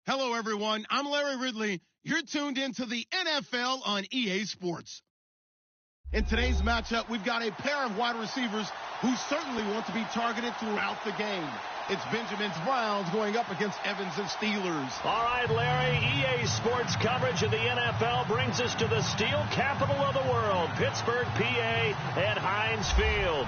Hello, everyone. I'm Larry Ridley. You're tuned into the NFL on EA Sports. In today's matchup, we've got a pair of wide receivers who certainly want to be targeted throughout the game. It's Benjamin's Browns going up against Evans' Steelers. All right, Larry, EA Sports coverage of the NFL brings us to the steel capital of the world, Pittsburgh, PA, at Heinz Field.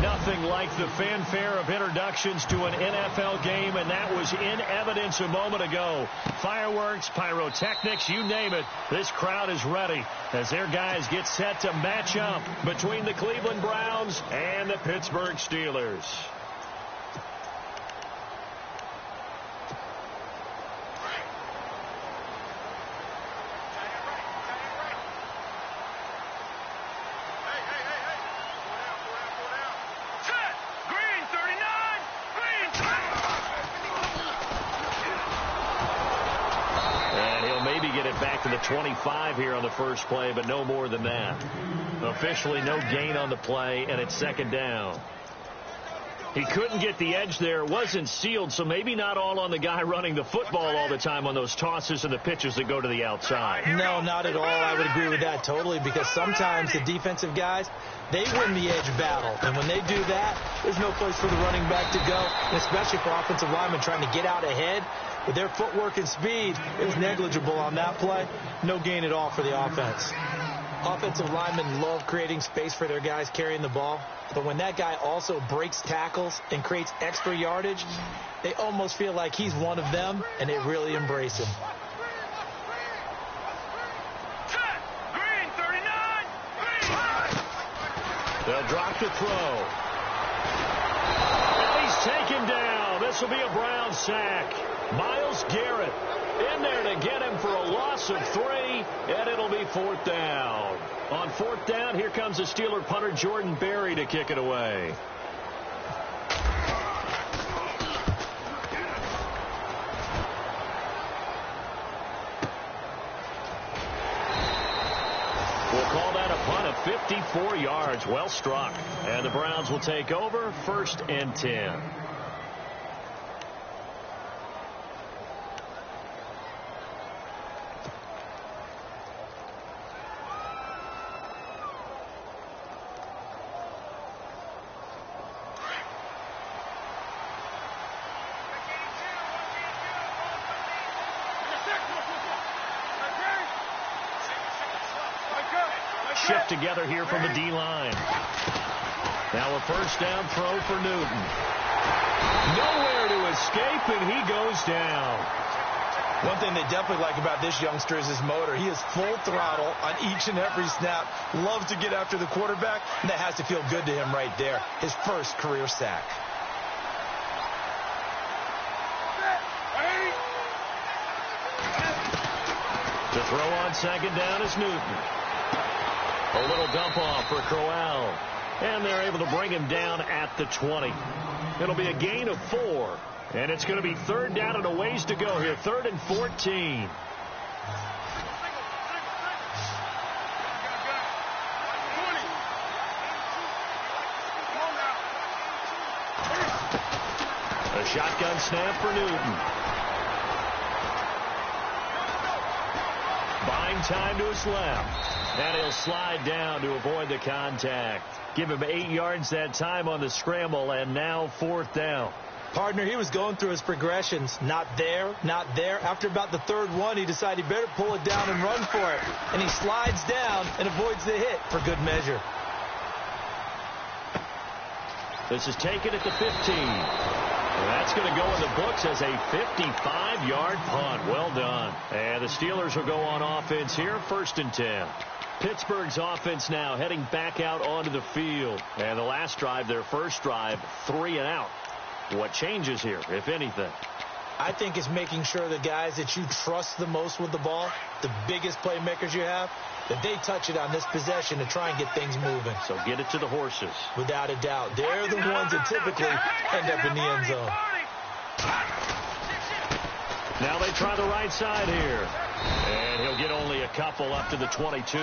Nothing like the fanfare of introductions to an NFL game, and that was in evidence a moment ago. Fireworks, pyrotechnics, you name it. This crowd is ready as their guys get set to match up between the Cleveland Browns and the Pittsburgh Steelers. Back to the 25 here on the first play, but no more than that. Officially no gain on the play, and it's second down. He couldn't get the edge there. It wasn't sealed, so maybe not all on the guy running the football all the time on those tosses and the pitches that go to the outside. No, not at all. I would agree with that totally, because sometimes the defensive guys, they win the edge battle. And when they do that, there's no place for the running back to go, and especially for offensive linemen trying to get out ahead. With their footwork and speed, it was negligible on that play. No gain at all for the offense. Offensive linemen love creating space for their guys carrying the ball. But when that guy also breaks tackles and creates extra yardage, they almost feel like he's one of them, and they really embrace him. They'll drop the throw. And he's taken down. This will be a Brown sack. Myles Garrett in there to get him for a loss of 3, and it'll be fourth down. On fourth down, here comes the Steeler punter Jordan Berry to kick it away. We'll call that a punt of 54 yards. Well struck. And the Browns will take over, 1st and 10. Shift together here from the D-line. Now a first down throw for Newton. Nowhere to escape, and he goes down. One thing they definitely like about this youngster is his motor. He is full throttle on each and every snap. Loves to get after the quarterback, and that has to feel good to him right there. His first career sack. The throw on second down is Newton. A little dump off for Crowell. And they're able to bring him down at the 20. It'll be a gain of 4. And it's going to be third down and a ways to go here. 3rd and 14. A shotgun snap for Newton. Buying time to his left. And he'll slide down to avoid the contact. Give him 8 yards that time on the scramble, and now 4th down. Partner, he was going through his progressions. Not there, not there. After about the 3rd one, he decided he better pull it down and run for it. And he slides down and avoids the hit for good measure. This is taken at the 15. And that's going to go in the books as a 55-yard punt. Well done. And the Steelers will go on offense here, 1st and 10. Pittsburgh's offense now heading back out onto the field. And the last drive, their first drive, 3 and out. What changes here, if anything? I think it's making sure the guys that you trust the most with the ball, the biggest playmakers you have, that they touch it on this possession to try and get things moving. So get it to the horses. Without a doubt. They're the ones that typically end up in the end zone. Now they try the right side here. And he'll get only a couple up to the 22.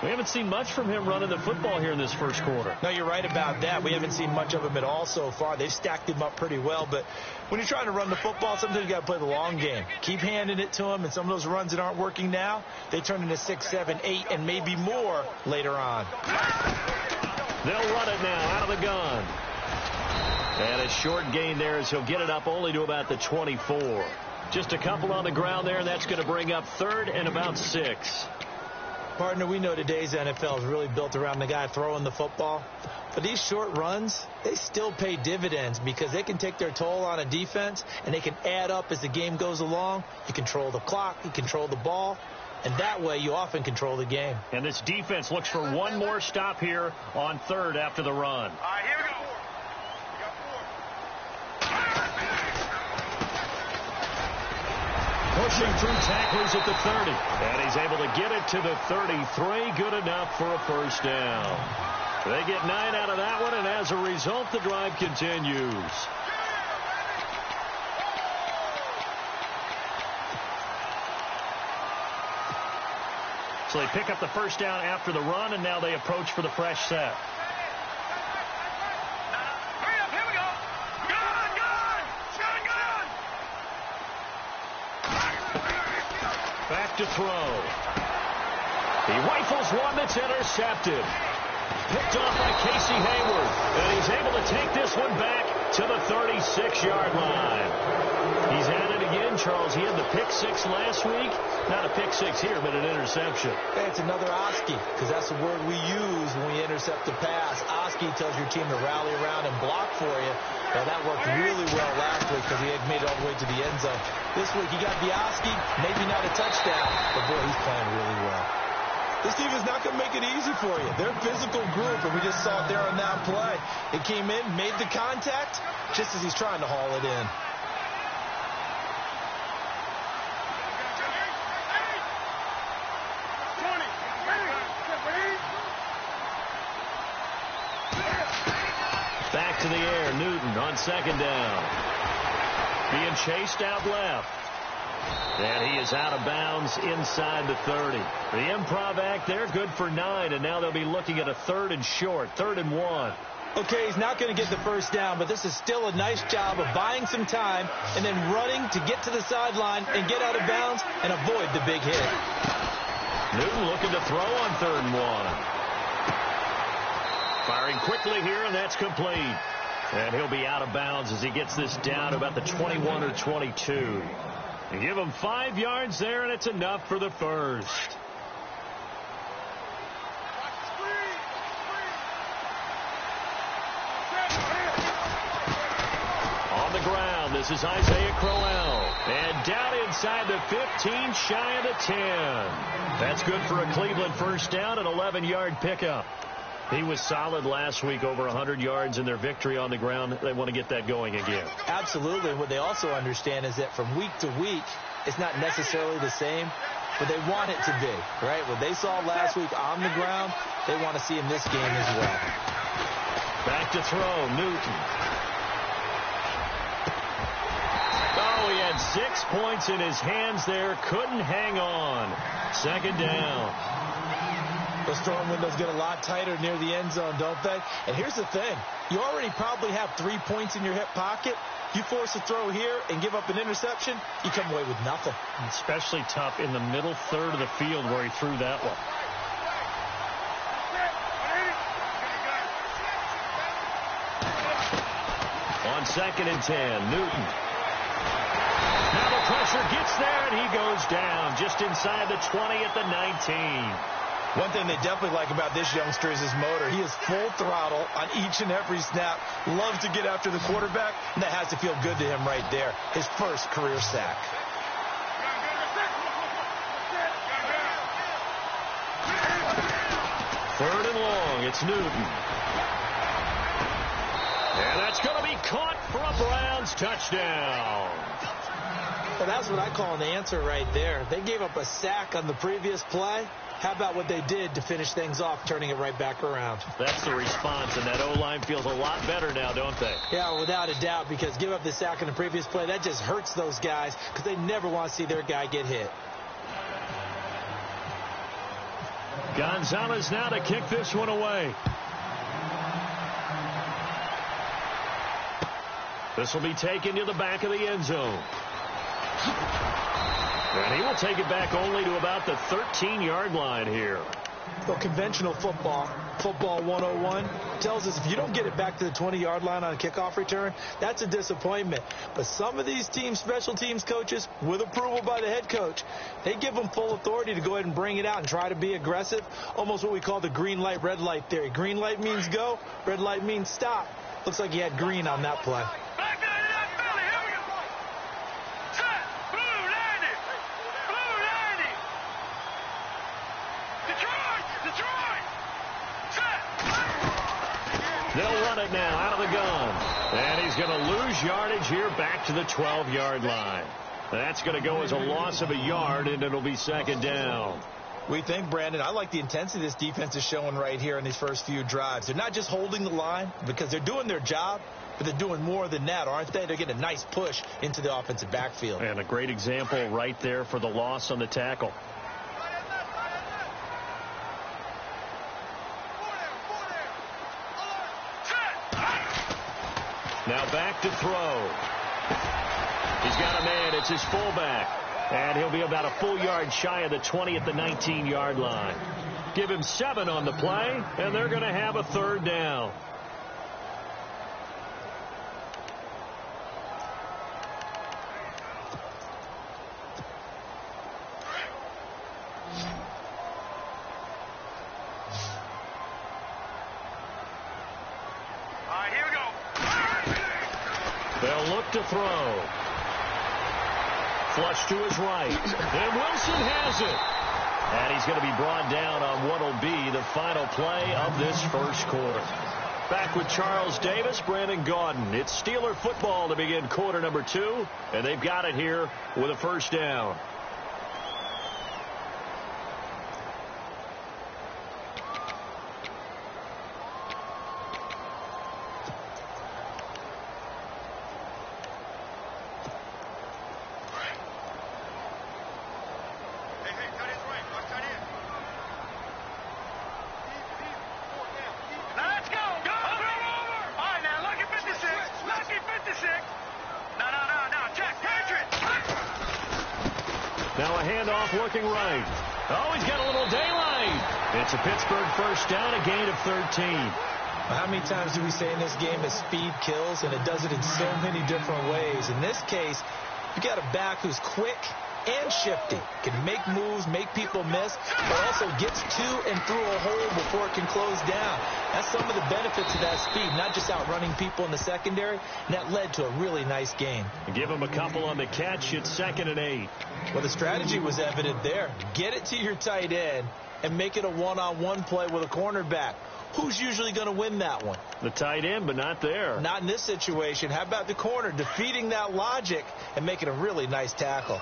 We haven't seen much from him running the football here in this first quarter. No, you're right about that. We haven't seen much of him at all so far. They've stacked him up pretty well, but when you're trying to run the football, sometimes you got to play the long game. Keep handing it to him, and some of those runs that aren't working now, they turn into 6, 7, 8, and maybe more later on. They'll run it now out of the gun. And a short gain there as he'll get it up only to about the 24. Just a couple on the ground there, and that's going to bring up 3rd and about 6. Partner, we know today's NFL is really built around the guy throwing the football. But these short runs, they still pay dividends because they can take their toll on a defense, and they can add up as the game goes along. You control the clock, you control the ball, and that way you often control the game. And this defense looks for one more stop here on 3rd after the run. All right, here we go. Pushing through tacklers at the 30. And he's able to get it to the 33. Good enough for a first down. They get 9 out of that one, and as a result, the drive continues. So they pick up the first down after the run, and now they approach for the fresh set. Back to throw. He rifles one that's intercepted. Picked off by Casey Hayward. And he's able to take this one back to the 36-yard line. He's at it again, Charles. He had the pick 6 last week. Not a pick 6 here, but an interception. Hey, it's another Oski, because that's the word we use when we intercept a pass. Oski tells your team to rally around and block for you. Well, that worked really well last week because he had made it all the way to the end zone. This week he got the Oski, maybe not a touchdown, but boy, he's playing really well. This team is not going to make it easy for you. They're a physical group, and we just saw it there on that play. It came in, made the contact, just as he's trying to haul it in. Back to the air, Newton on 2nd down. Being chased out left. And he is out of bounds inside the 30. The improv act there, good for 9, and now they'll be looking at a 3rd and short, 3rd and 1. Okay, he's not going to get the first down, but this is still a nice job of buying some time and then running to get to the sideline and get out of bounds and avoid the big hit. Newton looking to throw on 3rd and 1. Firing quickly here, and that's complete. And he'll be out of bounds as he gets this down to about the 21 or 22. You give him 5 yards there, and it's enough for the first. On the ground, this is Isaiah Crowell. And down inside the 15, shy of the 10. That's good for a Cleveland first down, an 11-yard pickup. He was solid last week, over 100 yards in their victory on the ground. They want to get that going again. Absolutely. What they also understand is that from week to week, it's not necessarily the same, but they want it to be, right? What they saw last week on the ground, they want to see in this game as well. Back to throw, Newton. Oh, he had 6 points in his hands there. Couldn't hang on. 2nd down. Those throwing windows get a lot tighter near the end zone, don't they? And here's the thing. You already probably have 3 points in your hip pocket. You force a throw here and give up an interception, you come away with nothing. Especially tough in the middle 3rd of the field where he threw that one. On 2nd and 10, Newton. Now the pressure gets there, and he goes down just inside the 20 at the 19. One thing they definitely like about this youngster is his motor. He is full throttle on each and every snap. Loves to get after the quarterback, and that has to feel good to him right there. His first career sack. Third and long, it's Newton. And that's going to be caught for a Browns touchdown. Well, that's what I call an answer right there. They gave up a sack on the previous play. How about what they did to finish things off, turning it right back around? That's the response, and that O-line feels a lot better now, don't they? Yeah, without a doubt, because give up the sack on the previous play, that just hurts those guys because they never want to see their guy get hit. Gonzalez now to kick this one away. This will be taken to the back of the end zone. And he will take it back only to about the 13-yard line here. Well, conventional football 101, tells us if you don't get it back to the 20-yard line on a kickoff return, that's a disappointment. But some of these special teams coaches, with approval by the head coach, they give them full authority to go ahead and bring it out and try to be aggressive, almost what we call the green light, red light theory. Green light means go, red light means stop. Looks like he had green on that play. They'll run it now out of the gun. And he's going to lose yardage here back to the 12-yard line. That's going to go as a loss of a yard, and it'll be second down. We think, Brandon, I like the intensity this defense is showing right here in these first few drives. They're not just holding the line because they're doing their job, but they're doing more than that, aren't they? They're getting a nice push into the offensive backfield. And a great example right there for the loss on the tackle. Now back to throw. He's got a man. It's his fullback. And he'll be about a full yard shy of the 20 at the 19-yard line. Give him 7 on the play, and they're going to have a third down. They'll look to throw. Flush to his right. And Wilson has it. And he's going to be brought down on what will be the final play of this first quarter. Back with Charles Davis, Brandon Gaudin. It's Steeler football to begin quarter number 2. And they've got it here with a first down. Now a handoff looking right. Oh, he's got a little daylight. It's a Pittsburgh first down, a gain of 13. Well, how many times do we say in this game that speed kills, and it does it in so many different ways? In this case, you got a back who's quick and shifty, can make moves, make people miss, but also gets to and through a hole before it can close down. That's some of the benefits of that speed, not just outrunning people in the secondary, and that led to a really nice game. Give him a couple on the catch. It's 2nd and 8. Well, the strategy was evident there. Get it to your tight end and make it a one-on-one play with a cornerback. Who's usually going to win that one? The tight end, but not there. Not in this situation. How about the corner defeating that logic and making a really nice tackle?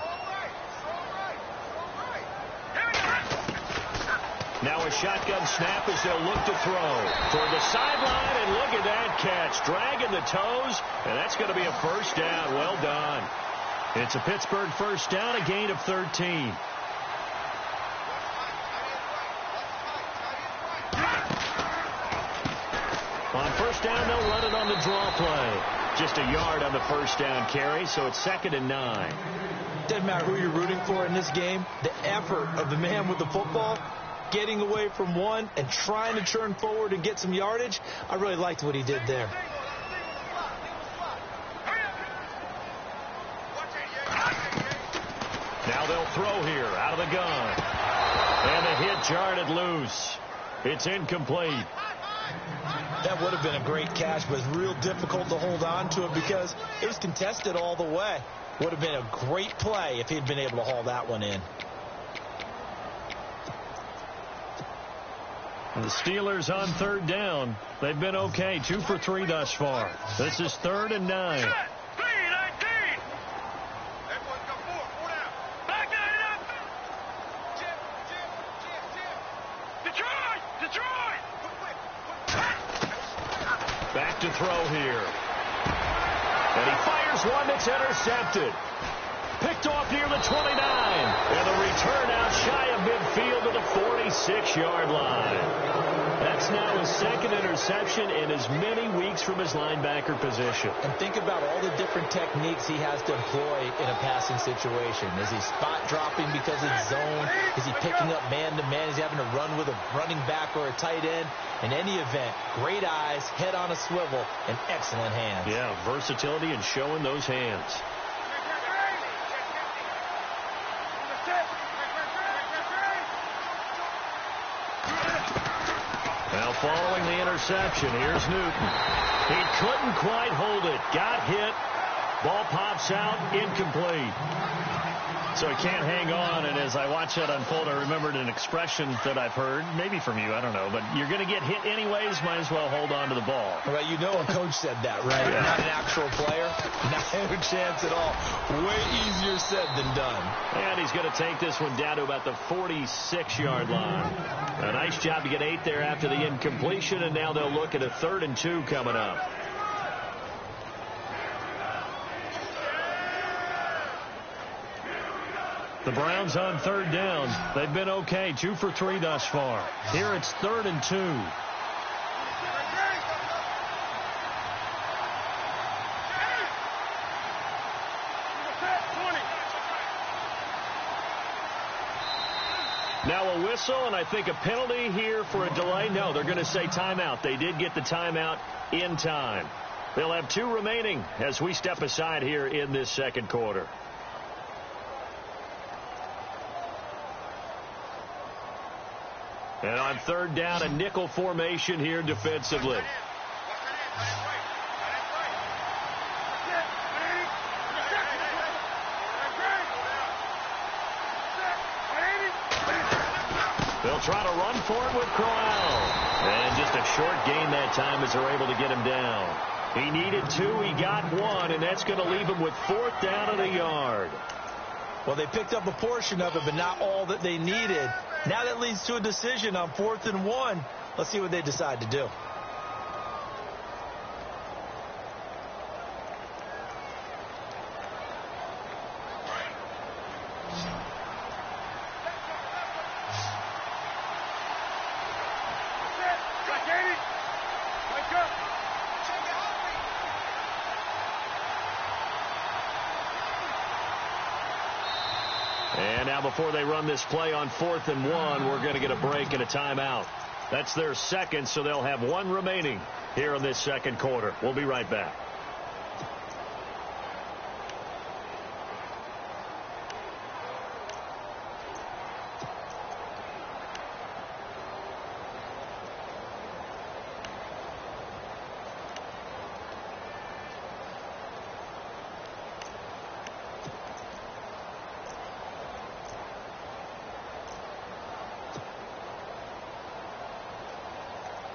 Now a shotgun snap as they'll look to throw toward the sideline, and look at that catch. Dragging the toes, and that's going to be a first down. Well done. It's a Pittsburgh first down, a gain of 13. On first down, they'll run it on the draw play. Just a yard on the first down carry, so it's 2nd and 9. Doesn't matter who you're rooting for in this game. The effort of the man with the football, getting away from one and trying to turn forward and get some yardage, I really liked what he did there. Now they'll throw here out of the gun. And the hit jarred it loose. It's incomplete. That would have been a great catch, but it's real difficult to hold on to it because it was contested all the way. Would have been a great play if he'd been able to haul that one in. The Steelers on third down. They've been okay, 2 for 3 thus far. This is 3rd and 9. Back to throw here. And he fires one that's intercepted. Picked off near the 29. And a return out shy of midfield to the 46-yard line. That's now his second interception in as many weeks from his linebacker position. And think about all the different techniques he has to employ in a passing situation. Is he spot dropping because it's zone? Is he picking up man-to-man? Is he having to run with a running back or a tight end? In any event, great eyes, head on a swivel, and excellent hands. Yeah, versatility and showing those hands. Now following the interception, here's Newton. He couldn't quite hold it. Got hit. Ball pops out, incomplete. So he can't hang on, and as I watch that unfold, I remembered an expression that I've heard, maybe from you, I don't know, but you're going to get hit anyways, might as well hold on to the ball. Well, you know a coach said that, right? Yeah. Not an actual player. Not a chance at all. Way easier said than done. And he's going to take this one down to about the 46-yard line. A nice job to get 8 there after the incompletion, and now they'll look at a 3rd and 2 coming up. The Browns on 3rd down. They've been okay, 2 for 3 thus far. Here it's 3rd and 2. Now a whistle, and I think a penalty here for a delay. No, they're going to say timeout. They did get the timeout in time. They'll have 2 remaining as we step aside here in this second quarter. And on 3rd down, a nickel formation here defensively. They'll try to run for it with Crowell. And just a short gain that time as they're able to get him down. He needed 2, he got 1, and that's going to leave him with 4th down and a yard. Well, they picked up a portion of it, but not all that they needed. Now that leads to a decision on 4th and 1. Let's see what they decide to do. And now before they run this play on 4th and 1, we're going to get a break and a timeout. That's their second, so they'll have 1 remaining here in this second quarter. We'll be right back.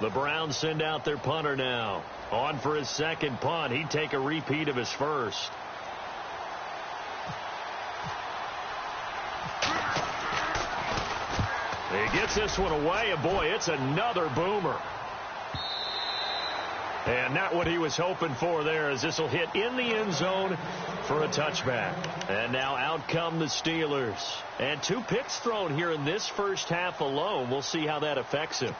The Browns send out their punter now. On for his second punt. He'd take a repeat of his first. He gets this one away, and boy, it's another boomer. And not what he was hoping for there, as this will hit in the end zone for a touchback. And now out come the Steelers. And 2 picks thrown here in this first half alone. We'll see how that affects him.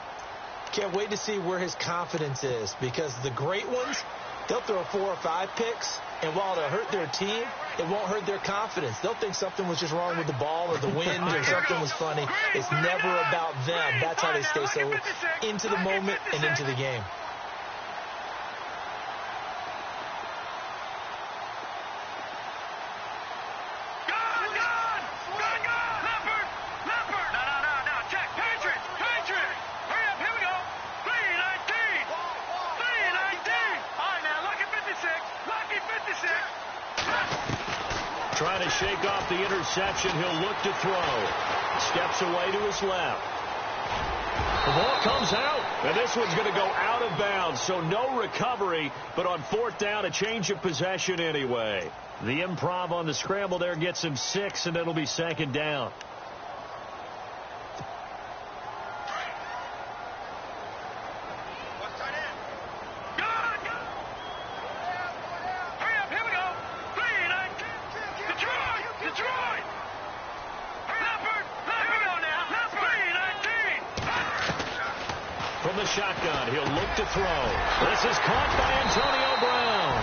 Can't wait to see where his confidence is, because the great ones, they'll throw 4 or 5 picks, and while it'll hurt their team, it won't hurt their confidence. They'll think something was just wrong with the ball or the wind or something was funny. It's never about them. That's how they stay so into the moment and into the game. Trying to shake off the interception. He'll look to throw. Steps away to his left. The ball comes out, and this one's going to go out of bounds, so no recovery, but on 4th down, a change of possession anyway. The improv on the scramble there gets him 6, and it'll be 2nd down. shotgun. He'll look to throw. This is caught by Antonio Brown.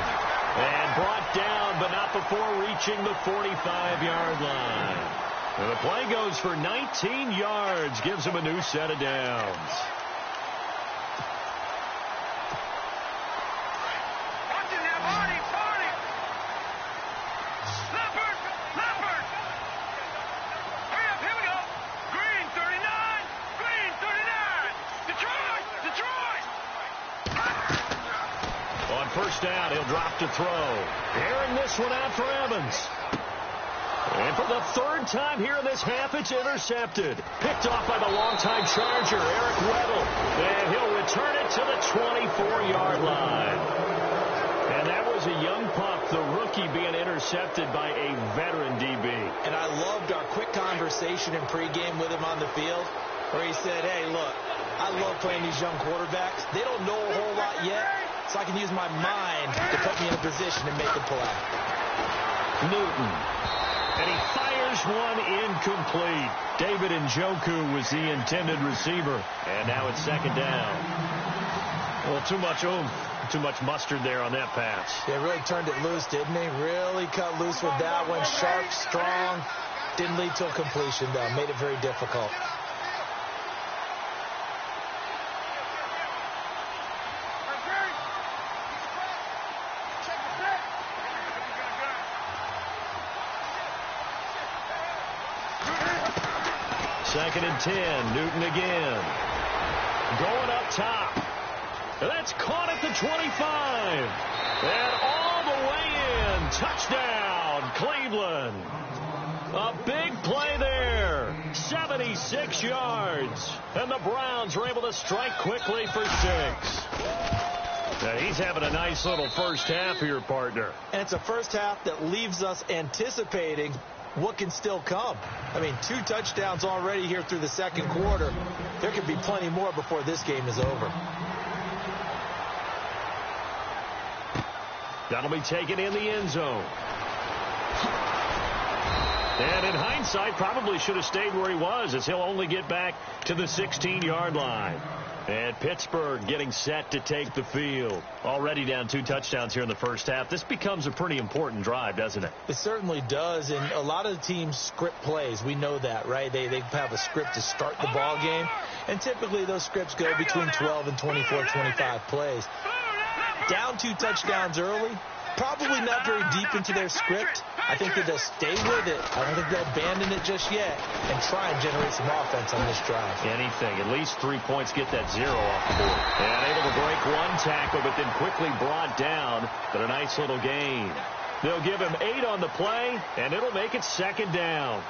And brought down, but not before reaching the 45-yard line. And the play goes for 19 yards. Gives him a new set of downs. First down, he'll drop to throw. Airing this one out for Evans. And for the third time here in this half, it's intercepted. Picked off by the longtime Charger, Eric Weddle. And he'll return it to the 24-yard line. And that was a young pup, the rookie, being intercepted by a veteran DB. And I loved our quick conversation in pregame with him on the field, where he said, hey, look, I love playing these young quarterbacks. They don't know a whole lot yet, so I can use my mind to put me in a position to make a play. Newton. And he fires one incomplete. David Njoku was the intended receiver. And now it's second down. Well, too much oomph, too much mustard there on that pass. Yeah, really turned it loose, didn't he? Really cut loose with that one. Sharp, strong. Didn't lead to a completion, though. Made it very difficult. Second and 10. Newton again. Going up top. That's caught at the 25. And all the way in. Touchdown, Cleveland. A big play there. 76 yards. And the Browns are able to strike quickly for 6. Now, he's having a nice little first half here, partner. And it's a first half that leaves us anticipating what can still come. I mean, 2 touchdowns already here through the second quarter. There could be plenty more before this game is over. That'll be taken in the end zone. And in hindsight, probably should have stayed where he was, as he'll only get back to the 16-yard line. And Pittsburgh getting set to take the field. Already down 2 touchdowns here in the first half. This becomes a pretty important drive, doesn't it? It certainly does. And a lot of the teams script plays. We know that, right? They have a script to start the ball game. And typically those scripts go between 12 and 24, 25 plays. Down 2 touchdowns early. Probably not very deep into their script. I think that they'll stay with it. I don't think they'll abandon it just yet and try and generate some offense on this drive. Anything. At least 3 points, get that 0 off the board. And able to break 1 tackle, but then quickly brought down. But a nice little gain. They'll give him 8 on the play, and it'll make it second down.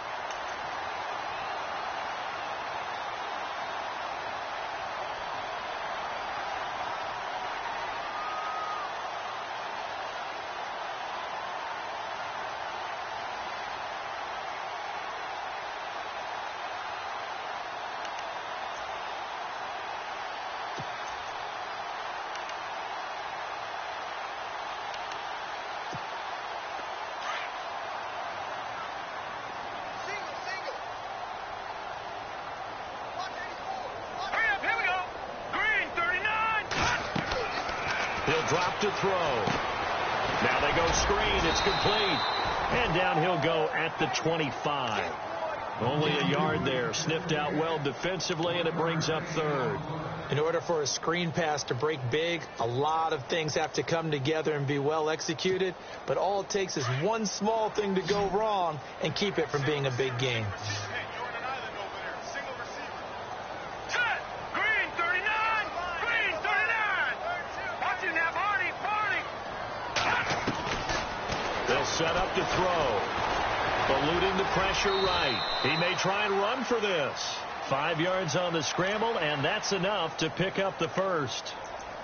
He'll drop to throw. Now they go screen. It's complete. And down he'll go at the 25. Only a yard there. Sniffed out well defensively, and it brings up third. In order for a screen pass to break big, a lot of things have to come together and be well executed. But all it takes is one small thing to go wrong and keep it from being a big gain. Set up to throw. Eluding the pressure right. He may try and run for this. 5 yards on the scramble, and that's enough to pick up the first.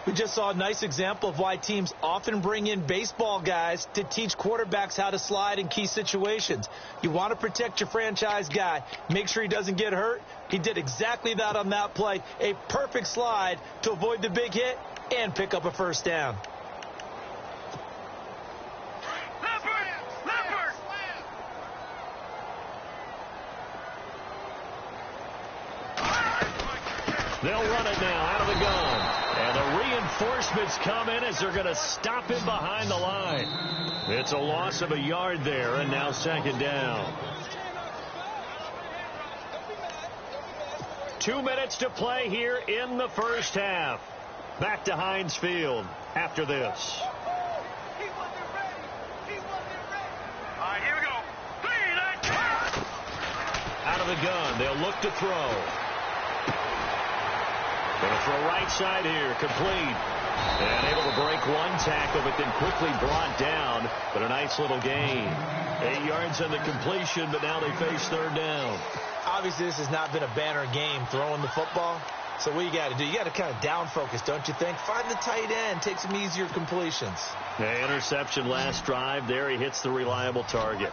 We just saw a nice example of why teams often bring in baseball guys to teach quarterbacks how to slide in key situations. You want to protect your franchise guy. Make sure he doesn't get hurt. He did exactly that on that play. A perfect slide to avoid the big hit and pick up a first down. They'll run it now out of the gun. And the reinforcements come in as they're going to stop him behind the line. It's a loss of a yard there, and now second down. 2 minutes to play here in the first half. Back to Heinz Field after this. Out of the gun, they'll look to throw. Going to throw right side here, complete. And able to break one tackle, but then quickly brought down. But a nice little gain. 8 yards on the completion, but now they face third down. Obviously, this has not been a banner game throwing the football. So what you got to do, you got to kind of down focus, don't you think? Find the tight end, take some easier completions. The interception last drive there. He hits the reliable target.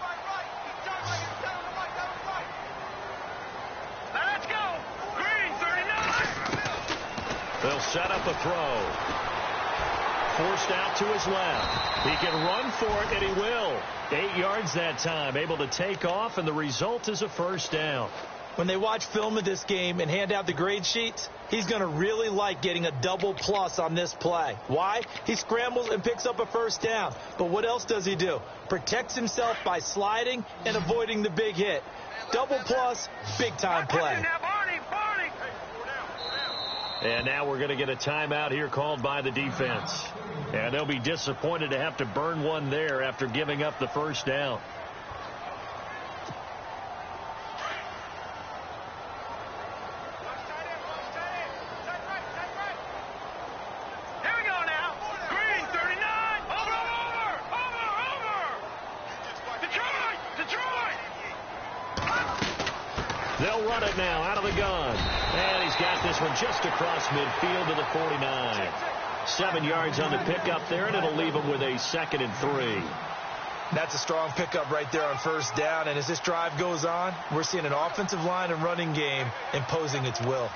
Let's go. Green 39. They'll set up a throw. Forced out to his left. He can run for it, and he will. 8 yards that time. Able to take off, and the result is a first down. When they watch film of this game and hand out the grade sheets, he's going to really like getting a double plus on this play. Why? He scrambles and picks up a first down. But what else does he do? Protects himself by sliding and avoiding the big hit. Double plus, big-time play. And now we're going to get a timeout here called by the defense. And they'll be disappointed to have to burn one there after giving up the first down. They'll run it now out of the gun. And he's got this one just across midfield to the 49. 7 yards on the pickup there, and it'll leave him with a 2nd and 3. That's a strong pickup right there on first down. And as this drive goes on, we're seeing an offensive line and running game imposing its will.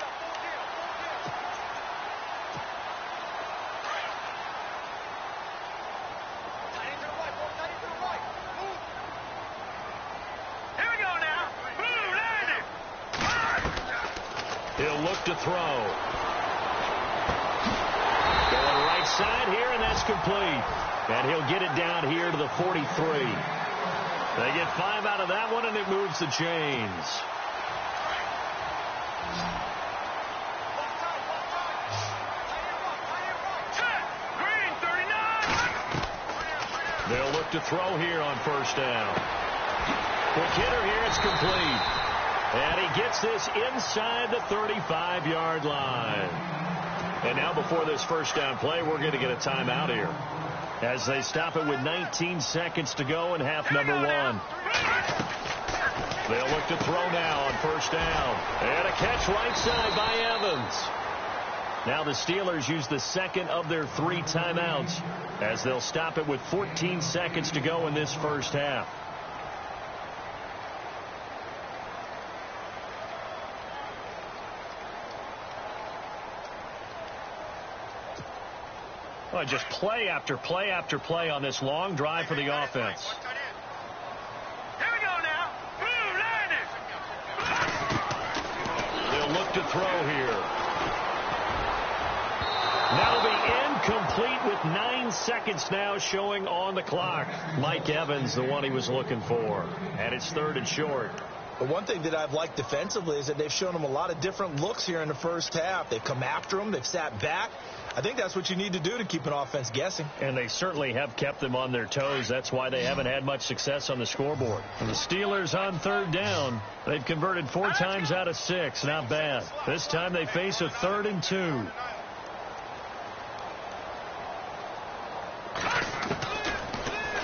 He'll look to throw. Going right side here, and that's complete. And he'll get it down here to the 43. They get 5 out of that one, and it moves the chains. They'll look to throw here on first down. Quick hitter here, it's complete. And he gets this inside the 35-yard line. And now before this first down play, we're going to get a timeout here as they stop it with 19 seconds to go in half number 1. They'll look to throw now on first down. And a catch right side by Evans. Now the Steelers use the second of their 3 timeouts as they'll stop it with 14 seconds to go in this first half. Well, just play after play after play on this long drive for the offense. Here we go now. They'll look to throw here. That'll be incomplete with 9 seconds now showing on the clock. Mike Evans, the one he was looking for. And it's 3rd and short. But one thing that I've liked defensively is that they've shown him a lot of different looks here in the first half. They've come after him. They've sat back. I think that's what you need to do to keep an offense guessing. And they certainly have kept them on their toes. That's why they haven't had much success on the scoreboard. And the Steelers on 3rd down. They've converted 4 times out of 6. Not bad. This time they face a 3rd and 2.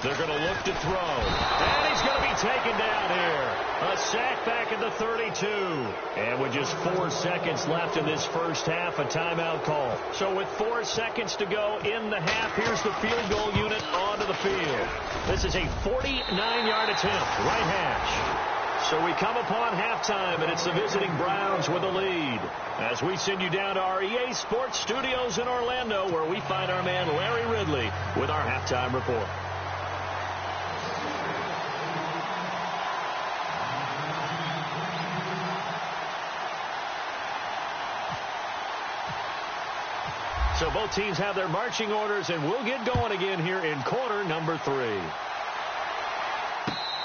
They're going to look to throw. And he's going to be taken down here. A sack back at the 32. And with just 4 seconds left in this first half, a timeout call. So with 4 seconds to go in the half, here's the field goal unit onto the field. This is a 49-yard attempt, right hash. So we come upon halftime, and it's the visiting Browns with a lead. As we send you down to our EA Sports Studios in Orlando, where we find our man Larry Ridley with our halftime report. So both teams have their marching orders, and we'll get going again here in quarter number 3.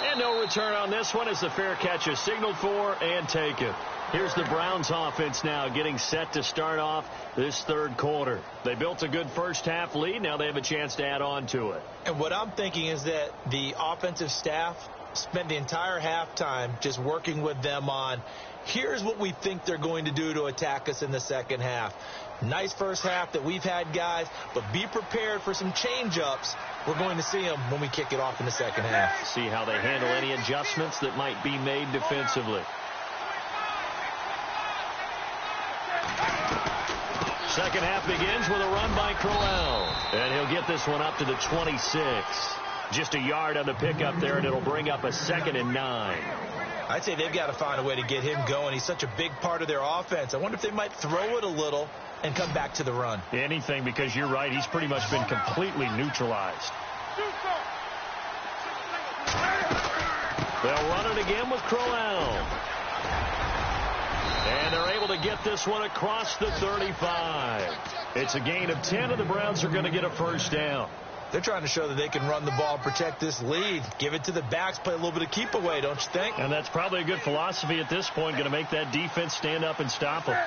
And no return on this one as the fair catch is signaled for and taken. Here's the Browns offense now getting set to start off this third quarter. They built a good first half lead. Now they have a chance to add on to it. And what I'm thinking is that the offensive staff spent the entire halftime just working with them on, here's what we think they're going to do to attack us in the second half. Nice first half that we've had, guys, but be prepared for some change-ups. We're going to see them when we kick it off in the second half. See how they handle any adjustments that might be made defensively. Second half begins with a run by Crowell. And he'll get this one up to the 26. Just a yard on the pickup there, and it'll bring up a 2nd and 9. I'd say they've got to find a way to get him going. He's such a big part of their offense. I wonder if they might throw it a little and come back to the run. Anything, because you're right. He's pretty much been completely neutralized. They'll run it again with Crowell. And they're able to get this one across the 35. It's a gain of 10, and the Browns are going to get a first down. They're trying to show that they can run the ball and protect this lead. Give it to the backs, play a little bit of keep away, don't you think? And that's probably a good philosophy at this point, going to make that defense stand up and stop them.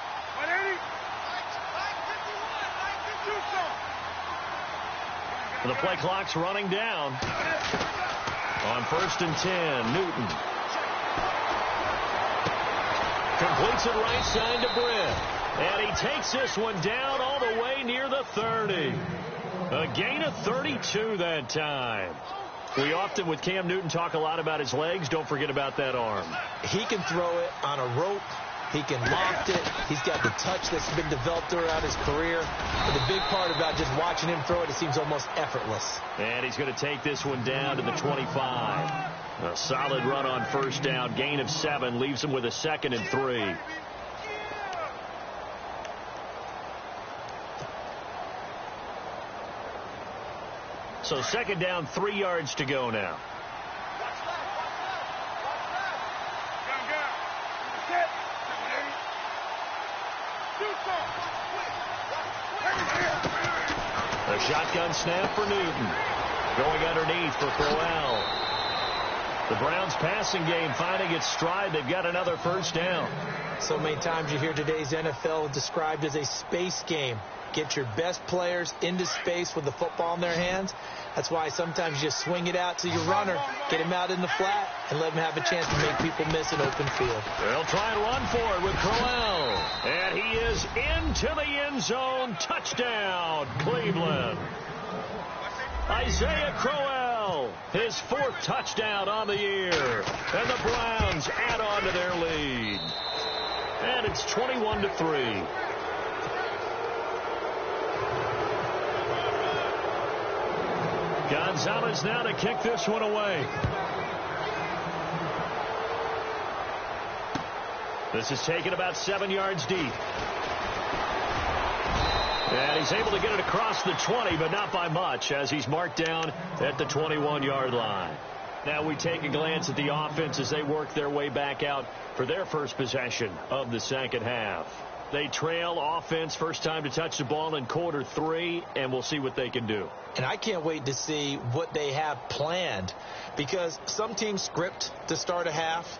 The play clock's running down. On 1st and 10, Newton. Completes it right side to Britt. And he takes this one down all the way near the 30. A gain of 32 that time. We often, with Cam Newton, talk a lot about his legs. Don't forget about that arm. He can throw it on a rope. He can loft it. He's got the touch that's been developed throughout his career. But the big part about just watching him throw it, it seems almost effortless. And he's going to take this one down to the 25. A solid run on first down. Gain of 7 leaves him with a 2nd and 3. So 2nd down, 3 yards to go now. A shotgun snap for Newton. Going underneath for Crowell. The Browns passing game finding its stride. They've got another first down. So many times you hear today's NFL described as a space game. Get your best players into space with the football in their hands. That's why sometimes you just swing it out to your runner, get him out in the flat, and let him have a chance to make people miss an open field. They'll try and run for it with Crowell. And he is into the end zone. Touchdown, Cleveland. Isaiah Crowell, his 4th touchdown on the year. And the Browns add on to their lead. And it's 21-3. Gonzalez now to kick this one away. This is taken about 7 yards deep. And he's able to get it across the 20, but not by much, as he's marked down at the 21-yard line. Now we take a glance at the offense as they work their way back out for their first possession of the second half. They trail offense, first time to touch the ball in quarter 3, and we'll see what they can do. And I can't wait to see what they have planned, because some teams script to start a half.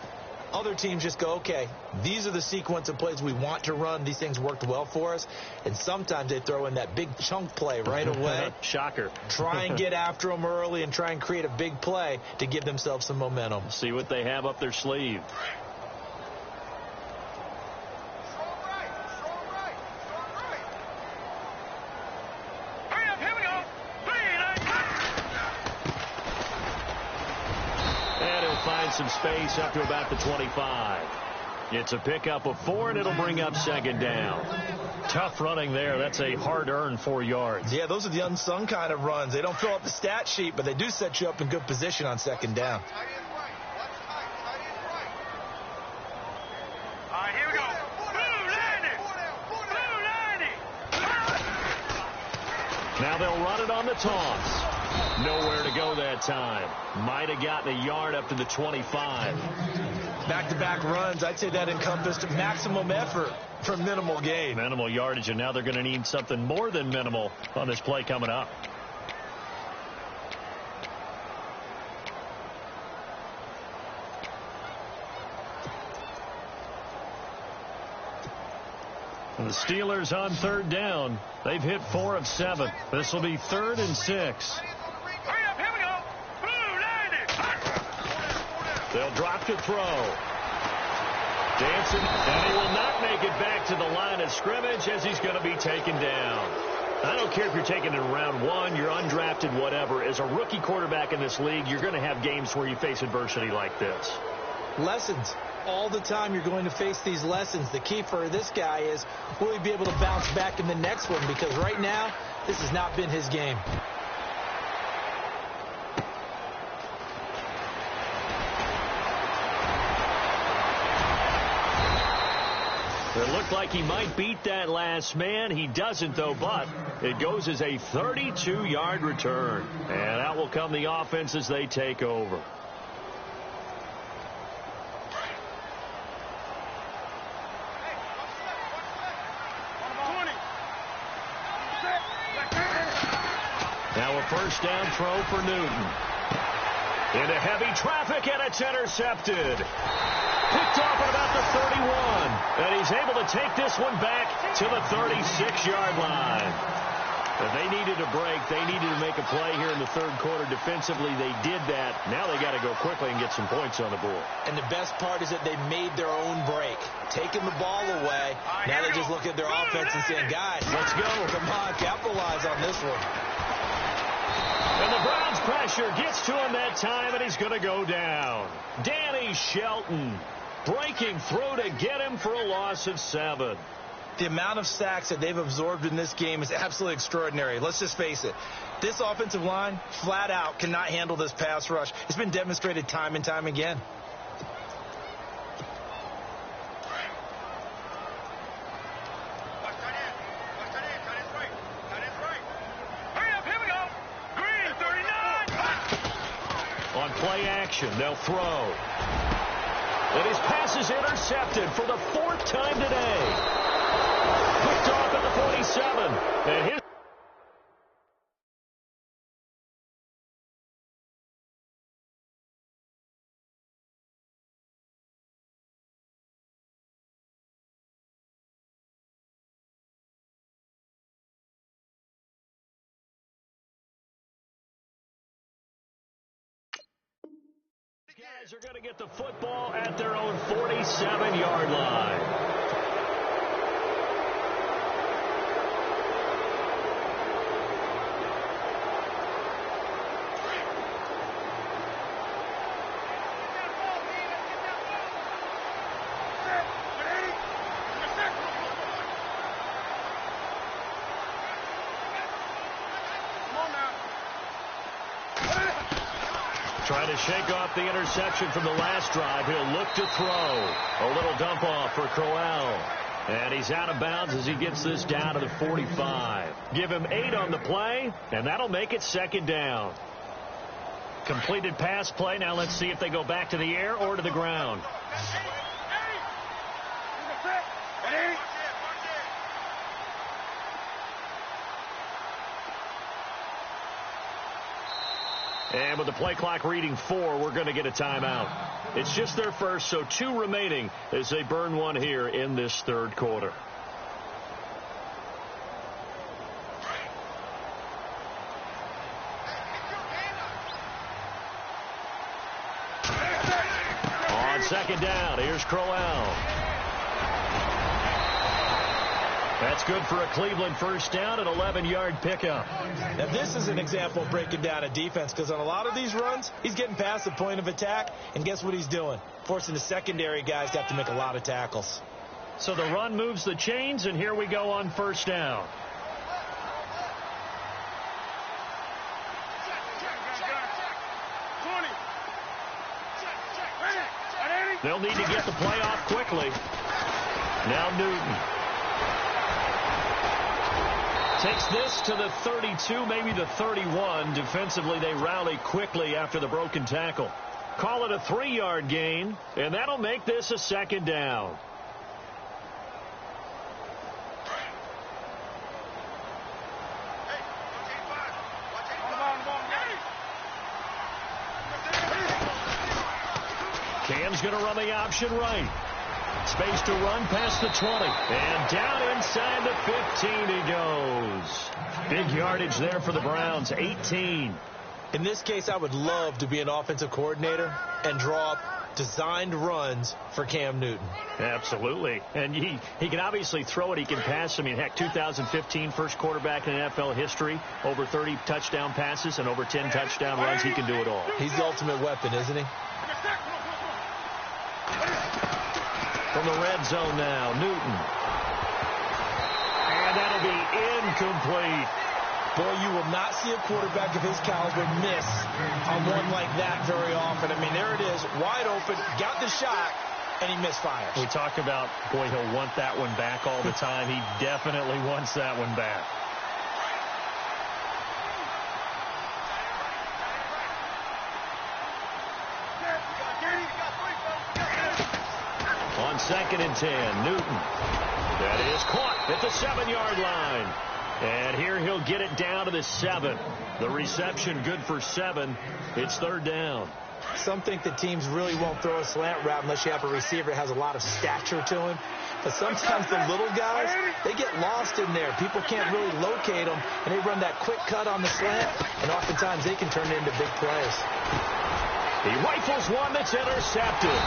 Other teams just go, okay, these are the sequence of plays we want to run. These things worked well for us. And sometimes they throw in that big chunk play right away. Shocker. Try and get after them early and try and create a big play to give themselves some momentum. See what they have up their sleeve. Some space up to about the 25. It's a pickup of 4, and it'll bring up 2nd down. Tough running there. That's a hard-earned 4 yards. Yeah, those are the unsung kind of runs. They don't fill up the stat sheet, but they do set you up in good position on 2nd down. All right, here we go. Now they'll run it on the toss. Nowhere to go that time. Might have gotten a yard up to the 25. Back-to-back runs, I'd say that encompassed maximum effort for minimal gain. Minimal yardage, and now they're going to need something more than minimal on this play coming up. And the Steelers on third down. They've hit 4 of 7. This will be 3rd and 6. Hurry up, here we go. Blue 90. They'll drop to throw. Dancing, and he will not make it back to the line of scrimmage as he's going to be taken down. I don't care if you're taken in round 1, you're undrafted, whatever. As a rookie quarterback in this league, you're going to have games where you face adversity like this. Lessons. All the time you're going to face these lessons. The key for this guy is, will he be able to bounce back in the next one? Because right now, this has not been his game. It looked like he might beat that last man. He doesn't, though, but it goes as a 32-yard return. And out will come the offense as they take over. Now a first down throw for Newton. Into heavy traffic, and it's intercepted. Picked off at about the 31. And he's able to take this one back to the 36-yard line. But they needed a break. They needed to make a play here in the third quarter. Defensively, they did that. Now they got to go quickly and get some points on the board. And the best part is that they made their own break. Taking the ball away. Now they just look at their offense and saying, guys, let's go. Come on, capitalize on this one. And the Browns pressure gets to him that time, and he's going to go down. Danny Shelton breaking through to get him for a loss of 7. The amount of sacks that they've absorbed in this game is absolutely extraordinary. Let's just face it. This offensive line, flat out, cannot handle this pass rush. It's been demonstrated time and time again. On play action, they'll throw. And his pass is intercepted for the 4th time today. Picked off at the 47. And his guys are going to get the football at their own 47-yard line. Trying to shake off the interception from the last drive. He'll look to throw. A little dump off for Crowell. And he's out of bounds as he gets this down to the 45. Give him 8 on the play, and that'll make it 2nd down. Completed pass play. Now let's see if they go back to the air or to the ground. And with the play clock reading 4, we're going to get a timeout. It's just their first, so 2 remaining as they burn one here in this third quarter. On 2nd down, here's Crowell. That's good for a Cleveland first down, an 11-yard pickup. Now, this is an example of breaking down a defense, because on a lot of these runs, he's getting past the point of attack, and guess what he's doing? Forcing the secondary guys to have to make a lot of tackles. So the run moves the chains, and here we go on first down. They'll need to get the play off quickly. Now Newton. Takes this to the 32, maybe the 31. Defensively, they rally quickly after the broken tackle. Call it a 3-yard gain, and that'll make this a 2nd down. Cam's going to run the option right. Space to run past the 20. And down inside the 15 he goes. Big yardage there for the Browns, 18. In this case, I would love to be an offensive coordinator and draw up designed runs for Cam Newton. Absolutely. And he can obviously throw it. He can pass. I mean, heck, 2015 first quarterback in NFL history. Over 30 touchdown passes and over 10 touchdown runs. He can do it all. He's the ultimate weapon, isn't he? From the red zone now, Newton. And that'll be incomplete. Boy, you will not see a quarterback of his caliber miss on one like that very often. I mean, there it is, wide open, got the shot, and he misfires. We talk about, boy, he'll want that one back all the time. He definitely wants that one back. On 2nd and 10, Newton. That is caught at the 7-yard line. And here he'll get it down to the 7. The reception good for 7. It's 3rd down. Some think that teams really won't throw a slant route unless you have a receiver that has a lot of stature to him. But sometimes the little guys, they get lost in there. People can't really locate them, and they run that quick cut on the slant, and oftentimes they can turn it into big plays. He rifles one that's intercepted.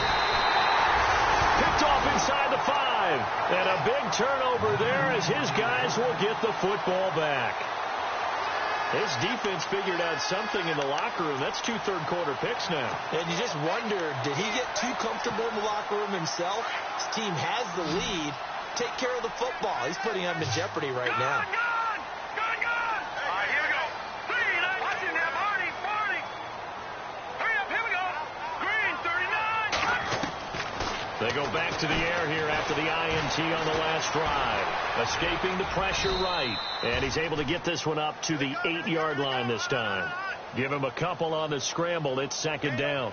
Picked off inside the 5. And a big turnover there as his guys will get the football back. His defense figured out something in the locker room. That's 2 third-quarter picks now. And you just wonder, did he get too comfortable in the locker room himself? His team has the lead. Take care of the football. He's putting them in jeopardy right now. All right, here we go. Green, watching there, Marty. Hurry up, here we go. Green, 39. They go back to the air here after the INT on the last drive. Escaping the pressure right. And he's able to get this one up to the 8-yard line this time. Give him a couple on the scramble. It's 2nd down.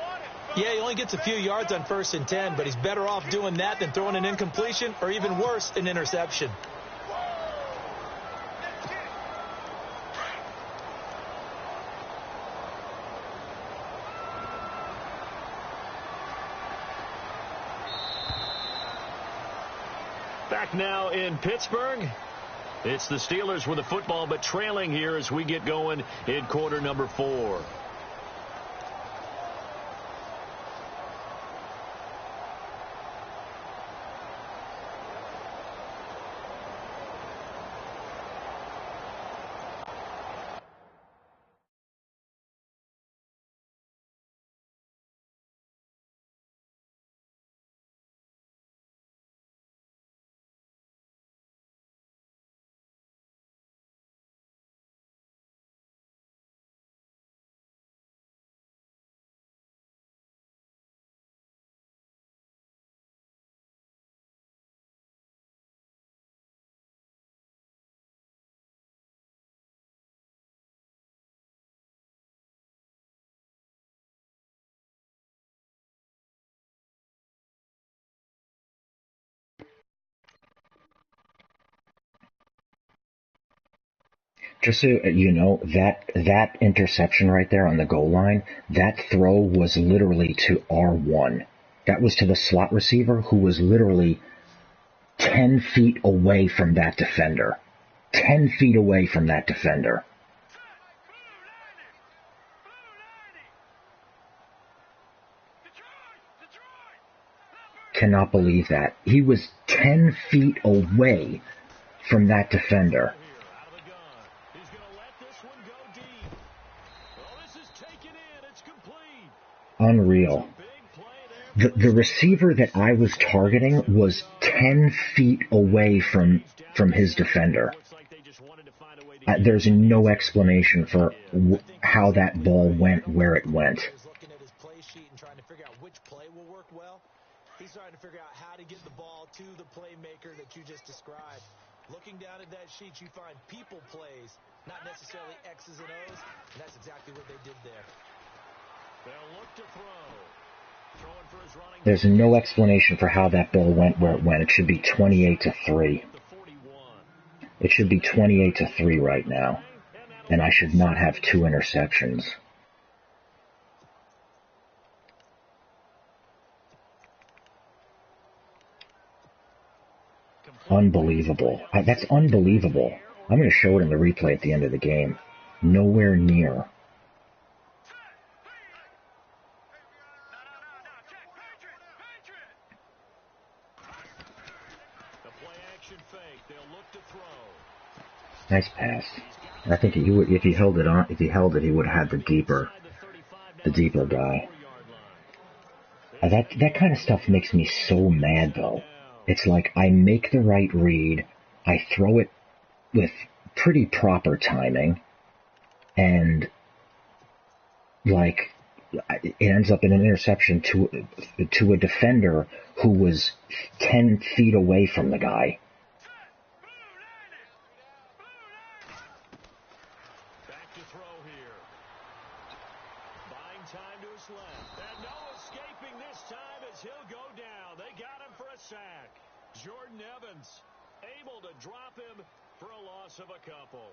Yeah, he only gets a few yards on 1st and 10, but he's better off doing that than throwing an incompletion or even worse, an interception. Back now in Pittsburgh. It's the Steelers with the football, but trailing here as we get going in quarter number 4. Just so you know, that interception right there on the goal line, that throw was literally to R1. That was to the slot receiver who was literally 10 feet away from that defender. 10 feet away from that defender. Cannot believe that. He was 10 feet away from that defender. Unreal. The receiver that I was targeting was 10 feet away from his defender. There's no explanation for how that ball went where it went. Looking at his play sheet and trying to figure out which play will work well. He's trying to figure out how to get the ball to the playmaker that you just described. Looking down at that sheet, you find people plays, not necessarily X's and O's, and that's exactly what they did there. They'll look to throw. Throwing for his running. There's no explanation for how that ball went where it went. It should be 28-3. It should be 28-3 right now. And I should not have 2 interceptions. Unbelievable. That's unbelievable. I'm going to show it in the replay at the end of the game. Nowhere near. Nice pass. I think if he held it, he would have had the deeper guy. That kind of stuff makes me so mad, though. It's like I make the right read, I throw it with pretty proper timing, and like it ends up in an interception to a defender who was 10 feet away from the guy. Back to throw here. Buying time to his left. And no escaping this time as he'll go down. They got him for a sack. Jordan Evans able to drop him for a loss of a couple.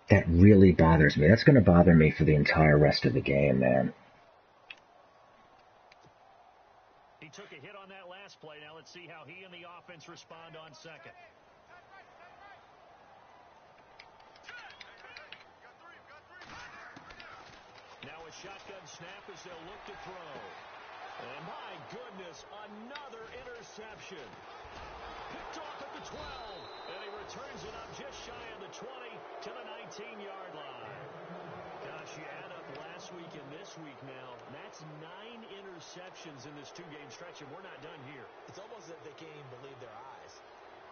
That really bothers me. That's going to bother me for the entire rest of the game, man. He took a hit on that last play. Now let's see how he and the offense respond on second. Now a shotgun snap as they'll look to throw. And my goodness, another interception. Picked off at the 12. And he returns it up just shy of the 20 to the 19-yard line. Gosh, you add up last week and this week now. That's 9 interceptions in this 2-game stretch, and we're not done here. It's almost as if they can't even believe their eyes.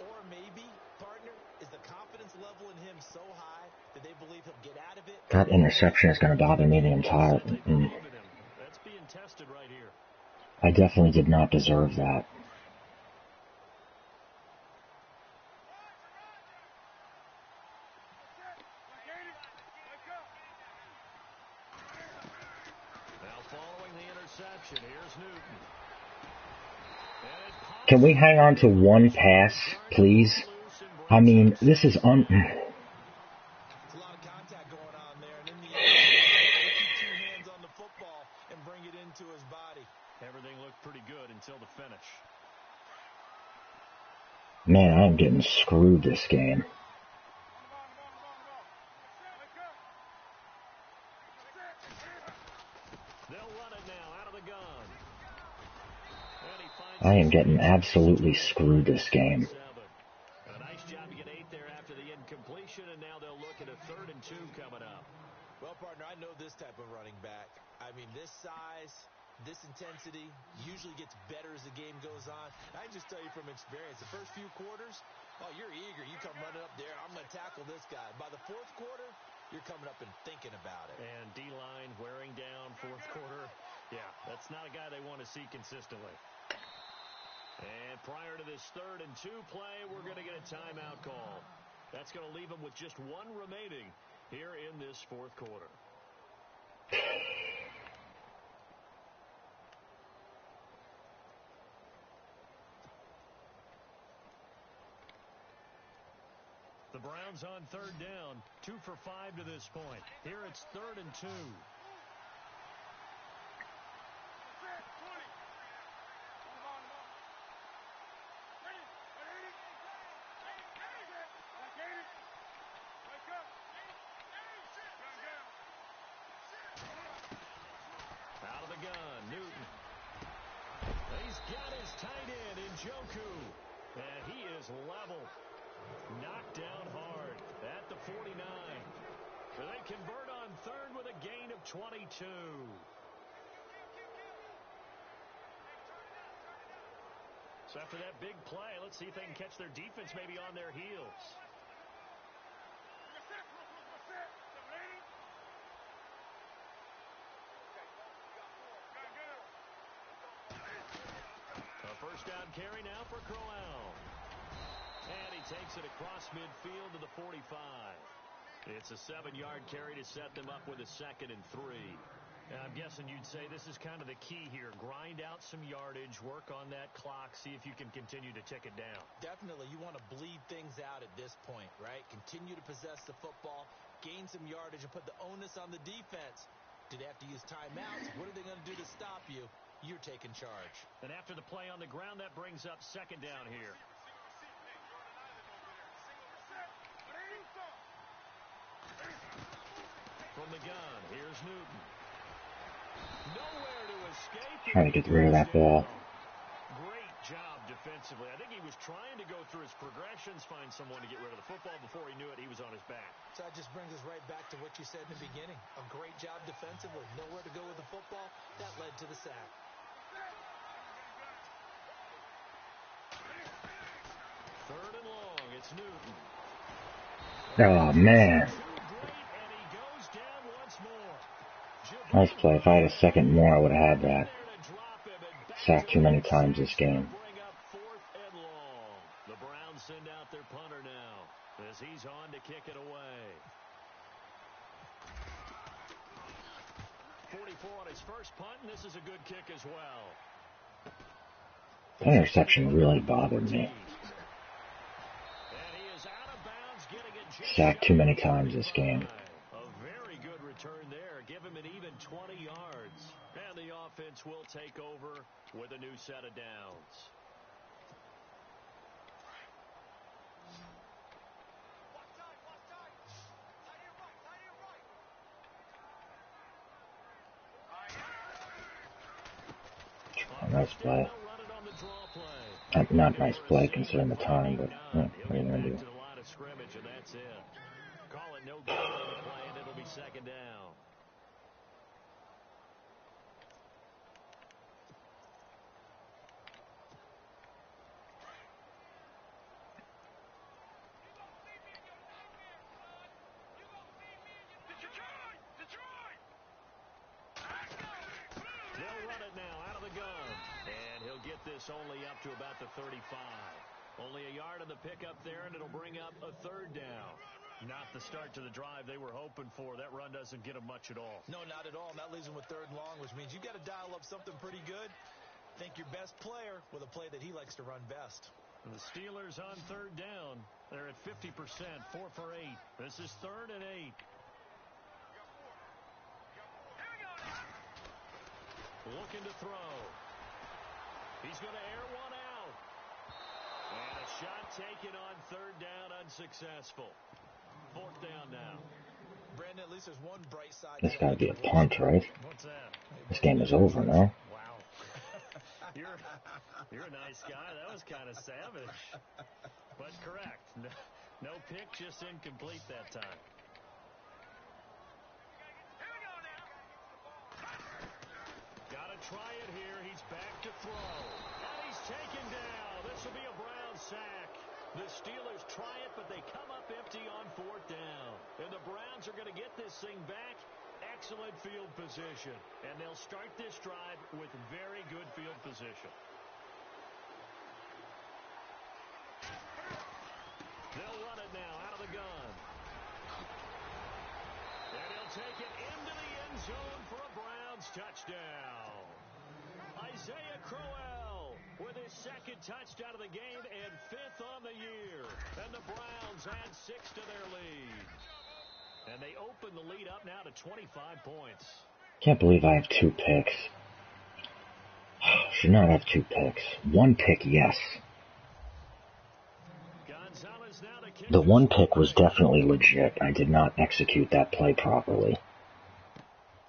Or maybe, partner, is the confidence level in him so high that they believe he'll get out of it? That interception is going to bother me the entire... That's being tested right here. I definitely did not deserve that. Now following the interception, here's Newton. Can we hang on to one pass, please? I mean, this is There's a lot of contact going on there, and in the end, keep 2 hands on the football and bring it into his body. Everything looked pretty good until the finish. Man, I'm getting screwed this game. They'll run it now out of the gun. I am getting absolutely screwed this game. A nice job to get 8 there after the incompletion, and now they'll look at a 3rd and 2 coming up. Well, partner, I know this type of running back. I mean, this size, this intensity usually gets better as the game goes on. I can just tell you from experience, the first few quarters, oh, you're eager. You come running up there, I'm going to tackle this guy. By the 4th quarter, you're coming up and thinking about it. And D-line wearing down 4th quarter. Yeah, that's not a guy they want to see consistently. And prior to this 3rd and 2 play, we're going to get a timeout call. That's going to leave them with just 1 remaining here in this 4th quarter. The Browns on 3rd down, 2 for 5 to this point. Here it's 3rd and 2. Out of the gun, Newton. He's got his tight end in Njoku. And he is level. Knocked down hard at the 49. So they convert on 3rd with a gain of 22. So after that big play, let's see if they can catch their defense maybe on their heels. First down carry now for Crowell. And he takes it across midfield to the 45. It's a 7-yard carry to set them up with a 2nd and 3. And I'm guessing you'd say this is kind of the key here. Grind out some yardage, work on that clock, see if you can continue to tick it down. Definitely. You want to bleed things out at this point, right? Continue to possess the football, gain some yardage, and put the onus on the defense. Do they have to use timeouts? What are they going to do to stop you? You're taking charge. And after the play on the ground, that brings up 2nd down here. From the gun, here's Newton. Nowhere to escape. Trying to get rid of that ball. Great job defensively. I think he was trying to go through his progressions, find someone to get rid of the football. Before he knew it, he was on his back. So that just brings us right back to what you said in the beginning. A great job defensively. Nowhere to go with the football. That led to the sack. Third and long. It's Newton. Oh, man. Nice play. If I had a second more, I would have had that. Sacked too many times this game. The Browns send out their punter now as he's on to kick it away. 44 on his first punt, and this is a good kick as well. That interception really bothered me. Sacked too many times this game. A very good return there. Give him an even 20 yards. And the offense will take over with a new set of downs. Nice play. Not nice play considering the time, but what are you going to do? Scrimmage, and that's it. Call it no good on the play, and it'll be 2nd down. They'll run it now out of the gun, and he'll get this only up to about the 35. Only a yard on the pickup there, and it'll bring up a 3rd down. Not the start to the drive they were hoping for. That run doesn't get them much at all. No, not at all. And that leaves them with 3rd and long, which means you've got to dial up something pretty good. Think your best player with a play that he likes to run best. And the Steelers on 3rd down. They're at 50%, 4 for 8. This is 3rd and 8. Looking to throw. He's going to air one out. And a shot taken on 3rd down, unsuccessful. 4th down now. Brandon, at least there's one bright side. This got to be a punt, right? What's that? This game is over now. Wow. You're a nice guy. That was kind of savage. But correct. No pick, just incomplete that time. Got to try it here. He's back to throw. And he's taken down. This will be a Brown sack. The Steelers try it, but they come up empty on 4th down. And the Browns are going to get this thing back. Excellent field position. And they'll start this drive with very good field position. They'll run it now out of the gun. And he'll take it into the end zone for a Browns touchdown. Isaiah Crowell with his 2nd touchdown of the game and 5th on the year. And the Browns add 6 to their lead. And they open the lead up now to 25 points. Can't believe I have 2 picks. Should not have 2 picks. 1 pick, yes. The 1 pick was definitely legit. I did not execute that play properly.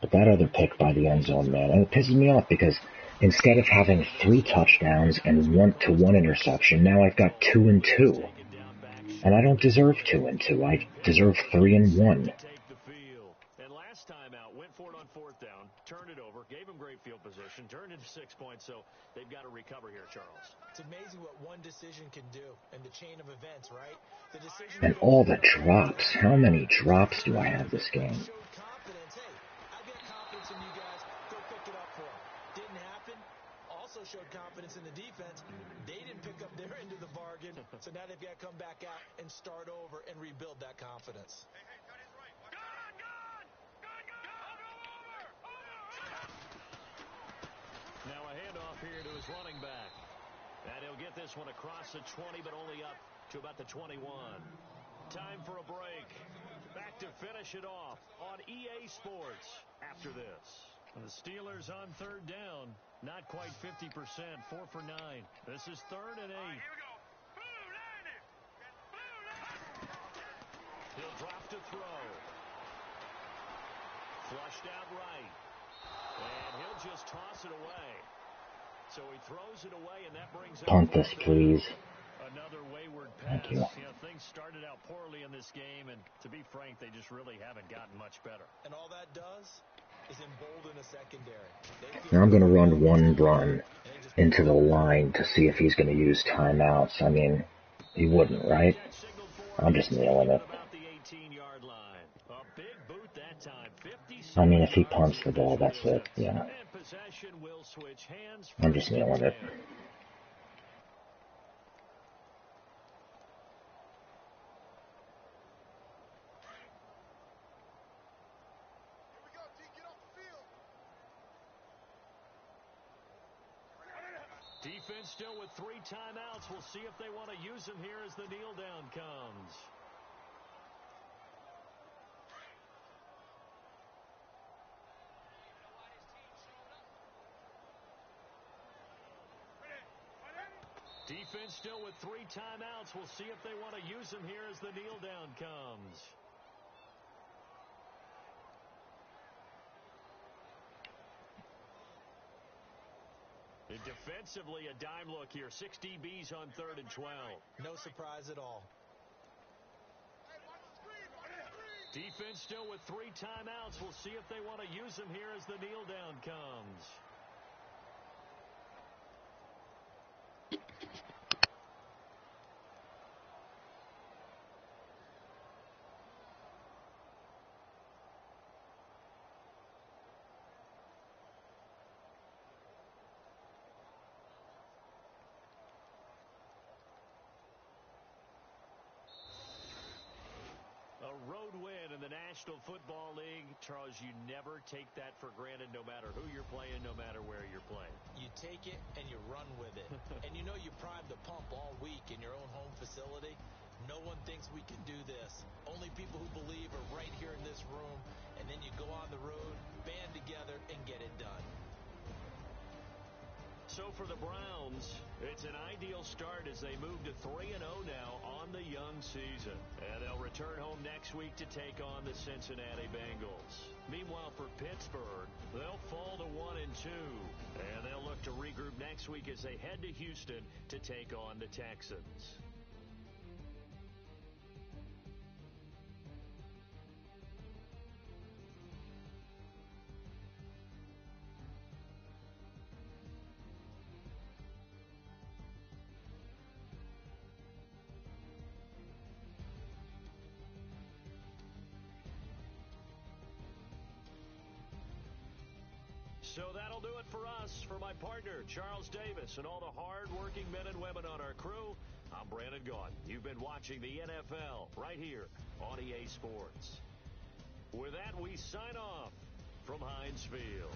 But that other pick by the end zone, man, and it pisses me off because instead of having 3 touchdowns and 1 interception, now I've got 2 and 2. And I don't deserve 2 and 2. I deserve 3 and 1. And last time out, went for it on 4th down, turned it over, gave him great field position, turned it to 6 points, so they've got to recover here, Charles. It's amazing what one decision can do in the chain of events, right? The decision And all the drops. How many drops do I have this game? showed confidence. Hey, I've got confidence in you guys. Go pick it up for him. Didn't happen. Also showed confidence in the defense. start over and rebuild that confidence. Now a handoff here to his running back. And he'll get this one across the 20, but only up to about the 21. Time for a break. Back to finish it off on EA Sports after this. The Steelers on third down. Not quite 50%. 4 for 9. This is 3rd and 8. Here we go. He'll drop to throw. Flushed out right. And he'll just toss it away. So he throws it away, and that brings Punt this, please. Another wayward pass. Thank you. Things started out poorly in this game, and to be frank, they just really haven't gotten much better. And all that does is embolden a secondary. Now I'm going to run one run into the line to see if he's going to use timeouts. I mean, he wouldn't, right? I'm just nailing it. I mean, if he punts the ball, that's it. Yeah. I'm just nailing it. Defense still with 3 timeouts. We'll see if they want to use them here as the kneel down comes. Defense still with 3 timeouts. We'll see if they want to use them here as the kneel down comes. And defensively, a dime look here. 6 DBs on 3rd and 12. No surprise at all. Defense still with 3 timeouts. We'll see if they want to use them here as the kneel down comes. A road win in the National Football League. Charles, you never take that for granted no matter who you're playing, no matter where you're playing. You take it and you run with it. And you know you primed the pump all week in your own home facility. No one thinks we can do this. Only people who believe are right here in this room. And then you go on the road, band together, and get it done. So for the Browns, it's an ideal start as they move to 3-0 now on the young season. And they'll return home next week to take on the Cincinnati Bengals. Meanwhile, for Pittsburgh, they'll fall to 1-2. And they'll look to regroup next week as they head to Houston to take on the Texans. So that'll do it for us. For my partner, Charles Davis, and all the hard-working men and women on our crew, I'm Brandon Gaudin. You've been watching the NFL right here on EA Sports. With that, we sign off from Heinz Field.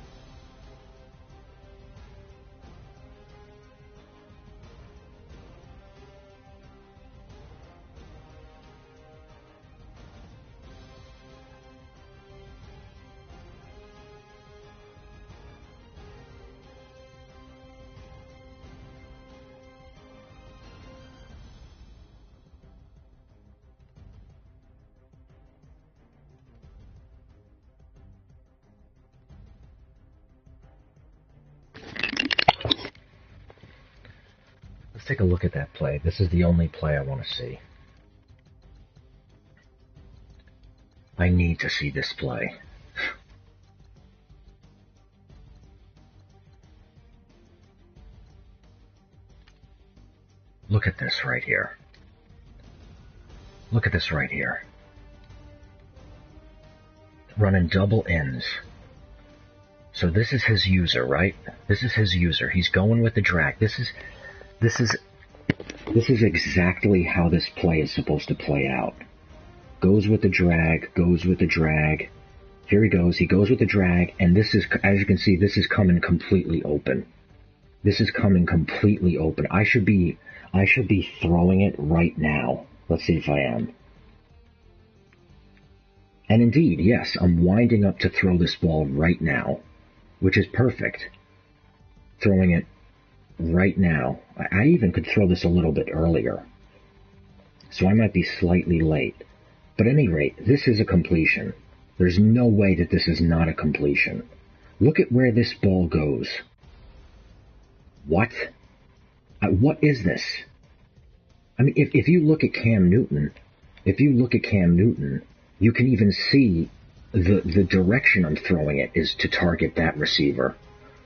Let's take a look at that play. This is the only play I want to see. I need to see this play. Look at this right here. Look at this right here. Running double ends. So this is his user, right? This is his user. He's going with the drag. This is This is exactly how this play is supposed to play out. Goes with the drag, goes with the drag. Here he goes with the drag, and this is, as you can see, this is coming completely open. This is coming completely open. I should be throwing it right now. Let's see if I am. And indeed, yes, I'm winding up to throw this ball right now, which is perfect. Throwing it right now. I even could throw this a little bit earlier, so I might be slightly late. But at any rate, this is a completion. There's no way that this is not a completion. Look at where this ball goes. What? What is this? I mean, if you look at Cam Newton, you can even see the direction I'm throwing it is to target that receiver.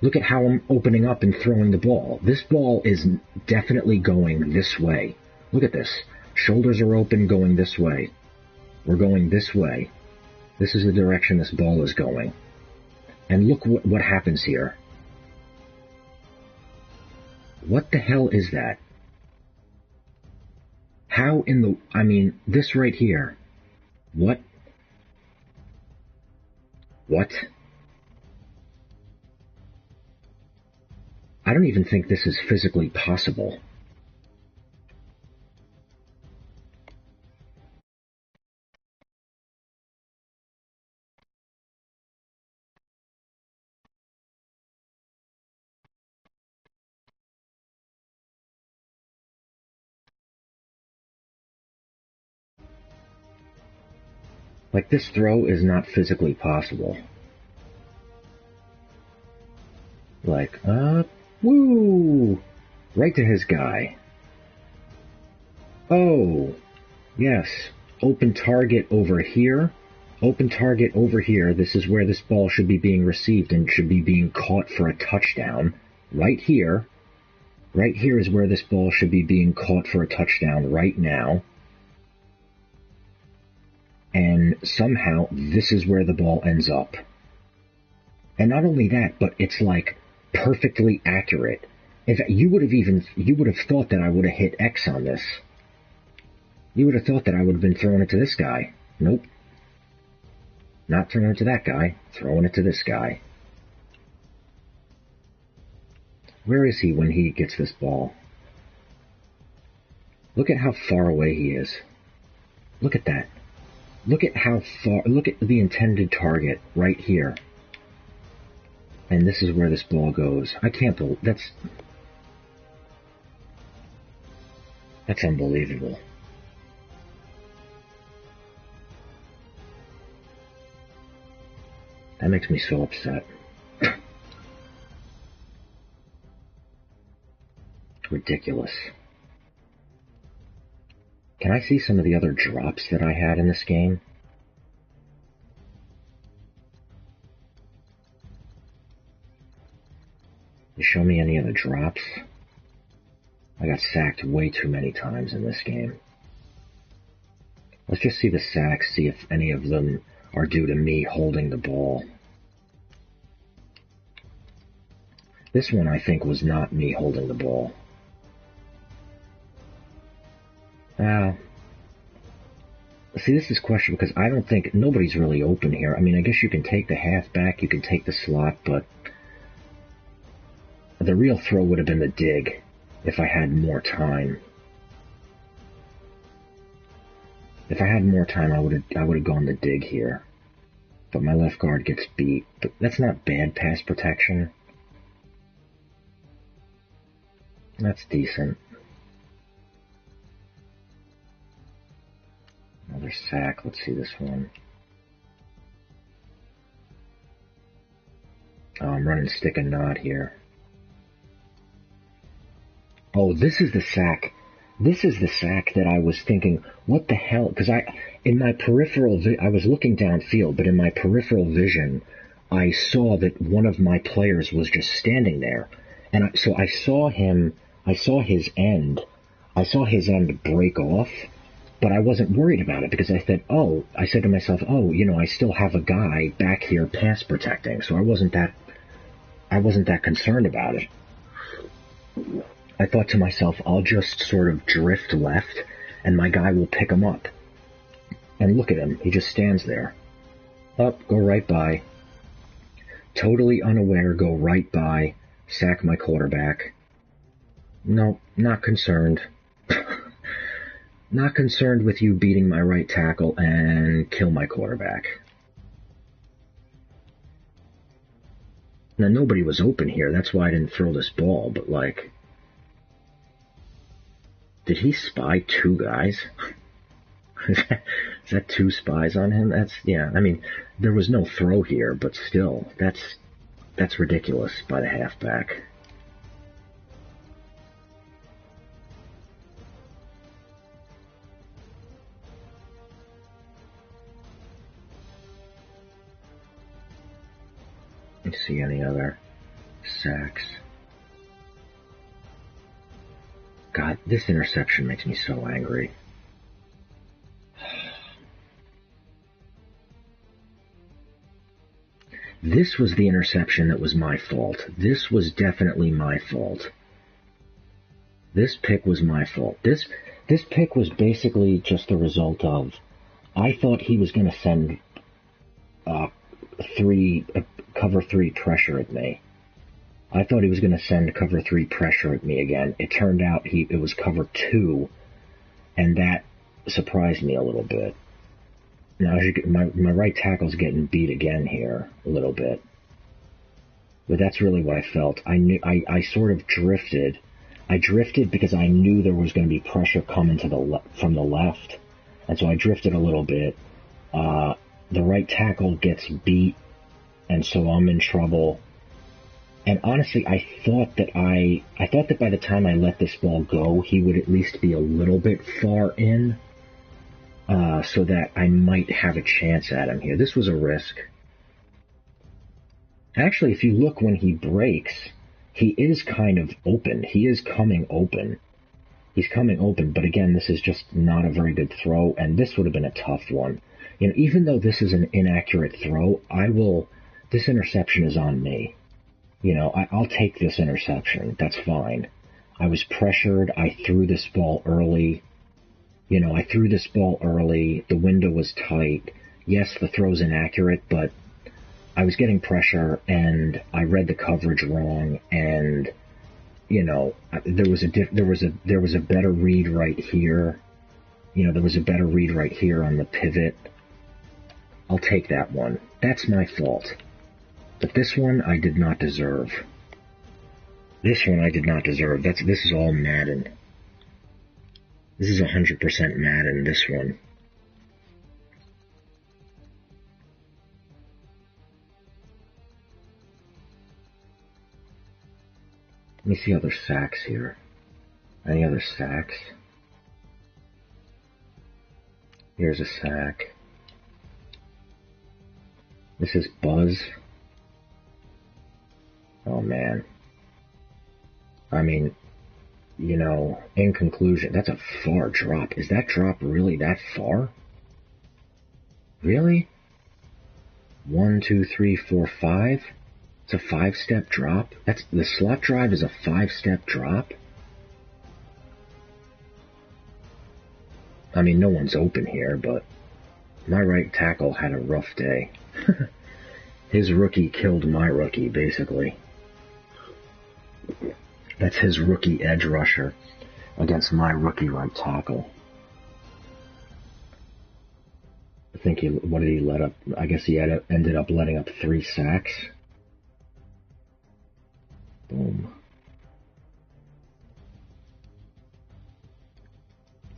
Look at how I'm opening up and throwing the ball. This ball is definitely going this way. Look at this. Shoulders are open, going this way. We're going this way. This is the direction this ball is going. And look what happens here. What the hell is that? How in the... I mean, this right here. What? What? I don't even think this is physically possible. Like, this throw is not physically possible. Like, woo! Right to his guy. Oh, yes. Open target over here. Open target over here. This is where this ball should be being received and should be being caught for a touchdown. Right here. Right here is where this ball should be being caught for a touchdown right now. And somehow this is where the ball ends up. And not only that, but it's like perfectly accurate. In fact, you would have thought that I would have hit X on this. You would have thought that I would have been throwing it to this guy. Nope. Not throwing it to that guy. Throwing it to this guy. Where is he when he gets this ball? Look at how far away he is. Look at that. Look at how far, look at the intended target right here. And this is where this ball goes. I can't believe, that's unbelievable. That makes me so upset. Ridiculous. Can I see some of the other drops that I had in this game? You show me any of the drops? I got sacked way too many times in this game. Let's just see the sacks, see if any of them are due to me holding the ball. This one, I think, was not me holding the ball. See, this is questionable because I don't think nobody's really open here. I mean, I guess you can take the halfback, you can take the slot, but the real throw would have been the dig if I had more time. If I had more time, I would have gone the dig here. But my left guard gets beat. But that's not bad pass protection. That's decent. Another sack. Let's see this one. Oh, I'm running stick and knot here. Oh, this is the sack. This is the sack that I was thinking, what the hell? Because in my peripheral, I was looking downfield, but in my peripheral vision, I saw that one of my players was just standing there. And so I saw his end break off. But I wasn't worried about it because I said to myself, I still have a guy back here pass protecting, so I wasn't that concerned about it. I thought to myself, I'll just sort of drift left, and my guy will pick him up. And look at him. He just stands there. Up, go right by. Totally unaware, go right by. Sack my quarterback. No, not concerned. Not concerned with you beating my right tackle and kill my quarterback. Now, nobody was open here. That's why I didn't throw this ball, but, like... Did he spy 2 guys? Is that 2 spies on him? That's, yeah, I mean, there was no throw here, but still, that's ridiculous by the halfback. Let's see any other sacks. God, this interception makes me so angry. This was the interception that was my fault. This was definitely my fault. This pick was my fault. This pick was basically just the result of, I thought he was going to send cover 3 pressure at me. I thought he was going to send cover 3 pressure at me again. It turned out it was cover 2, and that surprised me a little bit. Now, my right tackle's getting beat again here a little bit. But that's really what I felt. I sort of drifted. I drifted because I knew there was going to be pressure coming from the left. And so I drifted a little bit. The right tackle gets beat, and so I'm in trouble. And honestly, I thought that by the time I let this ball go, he would at least be a little bit far in, so that I might have a chance at him here. This was a risk. Actually, if you look when he breaks, he is kind of open. He is coming open. He's coming open, but again, this is just not a very good throw, and this would have been a tough one. You know, even though this is an inaccurate throw, this interception is on me. You know, I'll take this interception. That's fine. I was pressured. I threw this ball early. You know, I threw this ball early. The window was tight. Yes, the throw's inaccurate, but I was getting pressure, and I read the coverage wrong, and you know, there was a better read right here. You know, there was a better read right here on the pivot. I'll take that one. That's my fault. But this one I did not deserve. This one I did not deserve. This is all Madden. This is 100% Madden, this one. Let me see other sacks here. Any other sacks? Here's a sack. This is Buzz. Oh, man. I mean, you know, in conclusion, that's a far drop. Is that drop really that far? Really? 1, 2, 3, 4, 5? It's a 5-step drop? The slot drive is a 5-step drop? I mean, no one's open here, but my right tackle had a rough day. His rookie killed my rookie, basically. That's his rookie edge rusher against my rookie right tackle. I think what did he let up? I guess he ended up letting up 3 sacks. Boom.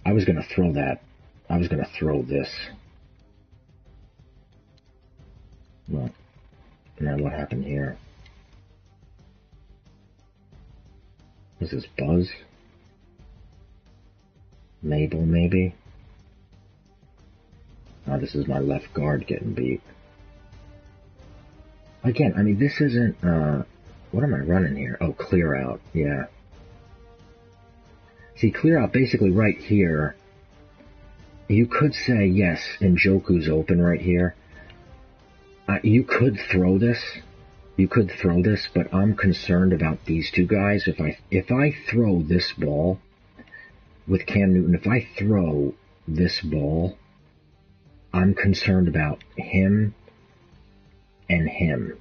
I was going to throw that. I was going to throw this. Well, now what happened here? This is Buzz? Mabel, maybe? Oh, this is my left guard getting beat. Again, I mean, this isn't, what am I running here? Oh, clear out, yeah. See, clear out basically right here. You could say, yes, Njoku's open right here. You could throw this, You could throw this, but I'm concerned about these two guys. If I throw this ball with Cam Newton, if I throw this ball, I'm concerned about him and him.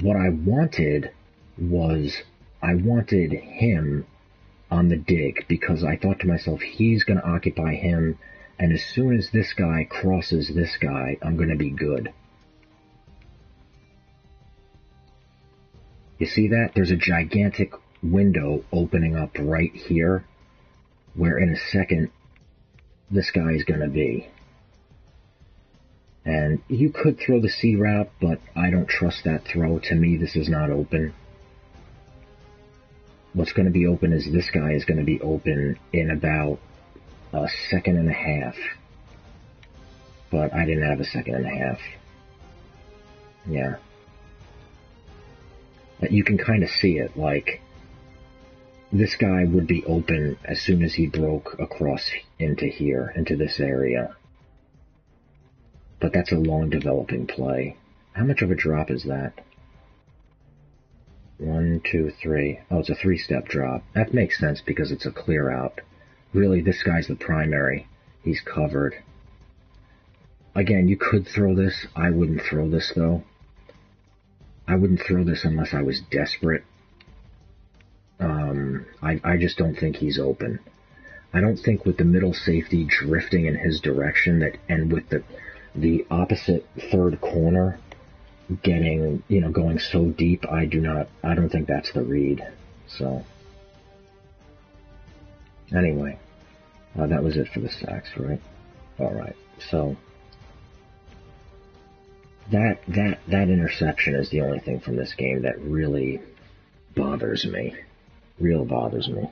What I wanted was him on the dig, because I thought to myself, he's going to occupy him, and as soon as this guy crosses this guy, I'm going to be good. You see that? There's a gigantic window opening up right here, where in a second, this guy is going to be. And you could throw the C route, but I don't trust that throw. To me, this is not open. What's going to be open is this guy is going to be open in about a second and a half. But I didn't have a second and a half. Yeah. You can kind of see it, like, this guy would be open as soon as he broke across into here, into this area. But that's a long developing play. How much of a drop is that? 1, 2, 3. Oh, it's a 3-step drop. That makes sense because it's a clear out. Really, this guy's the primary. He's covered. Again, you could throw this. I wouldn't throw this, though. I wouldn't throw this unless I was desperate. I just don't think he's open. I don't think with the middle safety drifting in his direction, and with the opposite third corner getting, going so deep, I don't think that's the read. So, anyway, that was it for the sacks, right? Alright, so, that interception is the only thing from this game that really bothers me. Bothers me.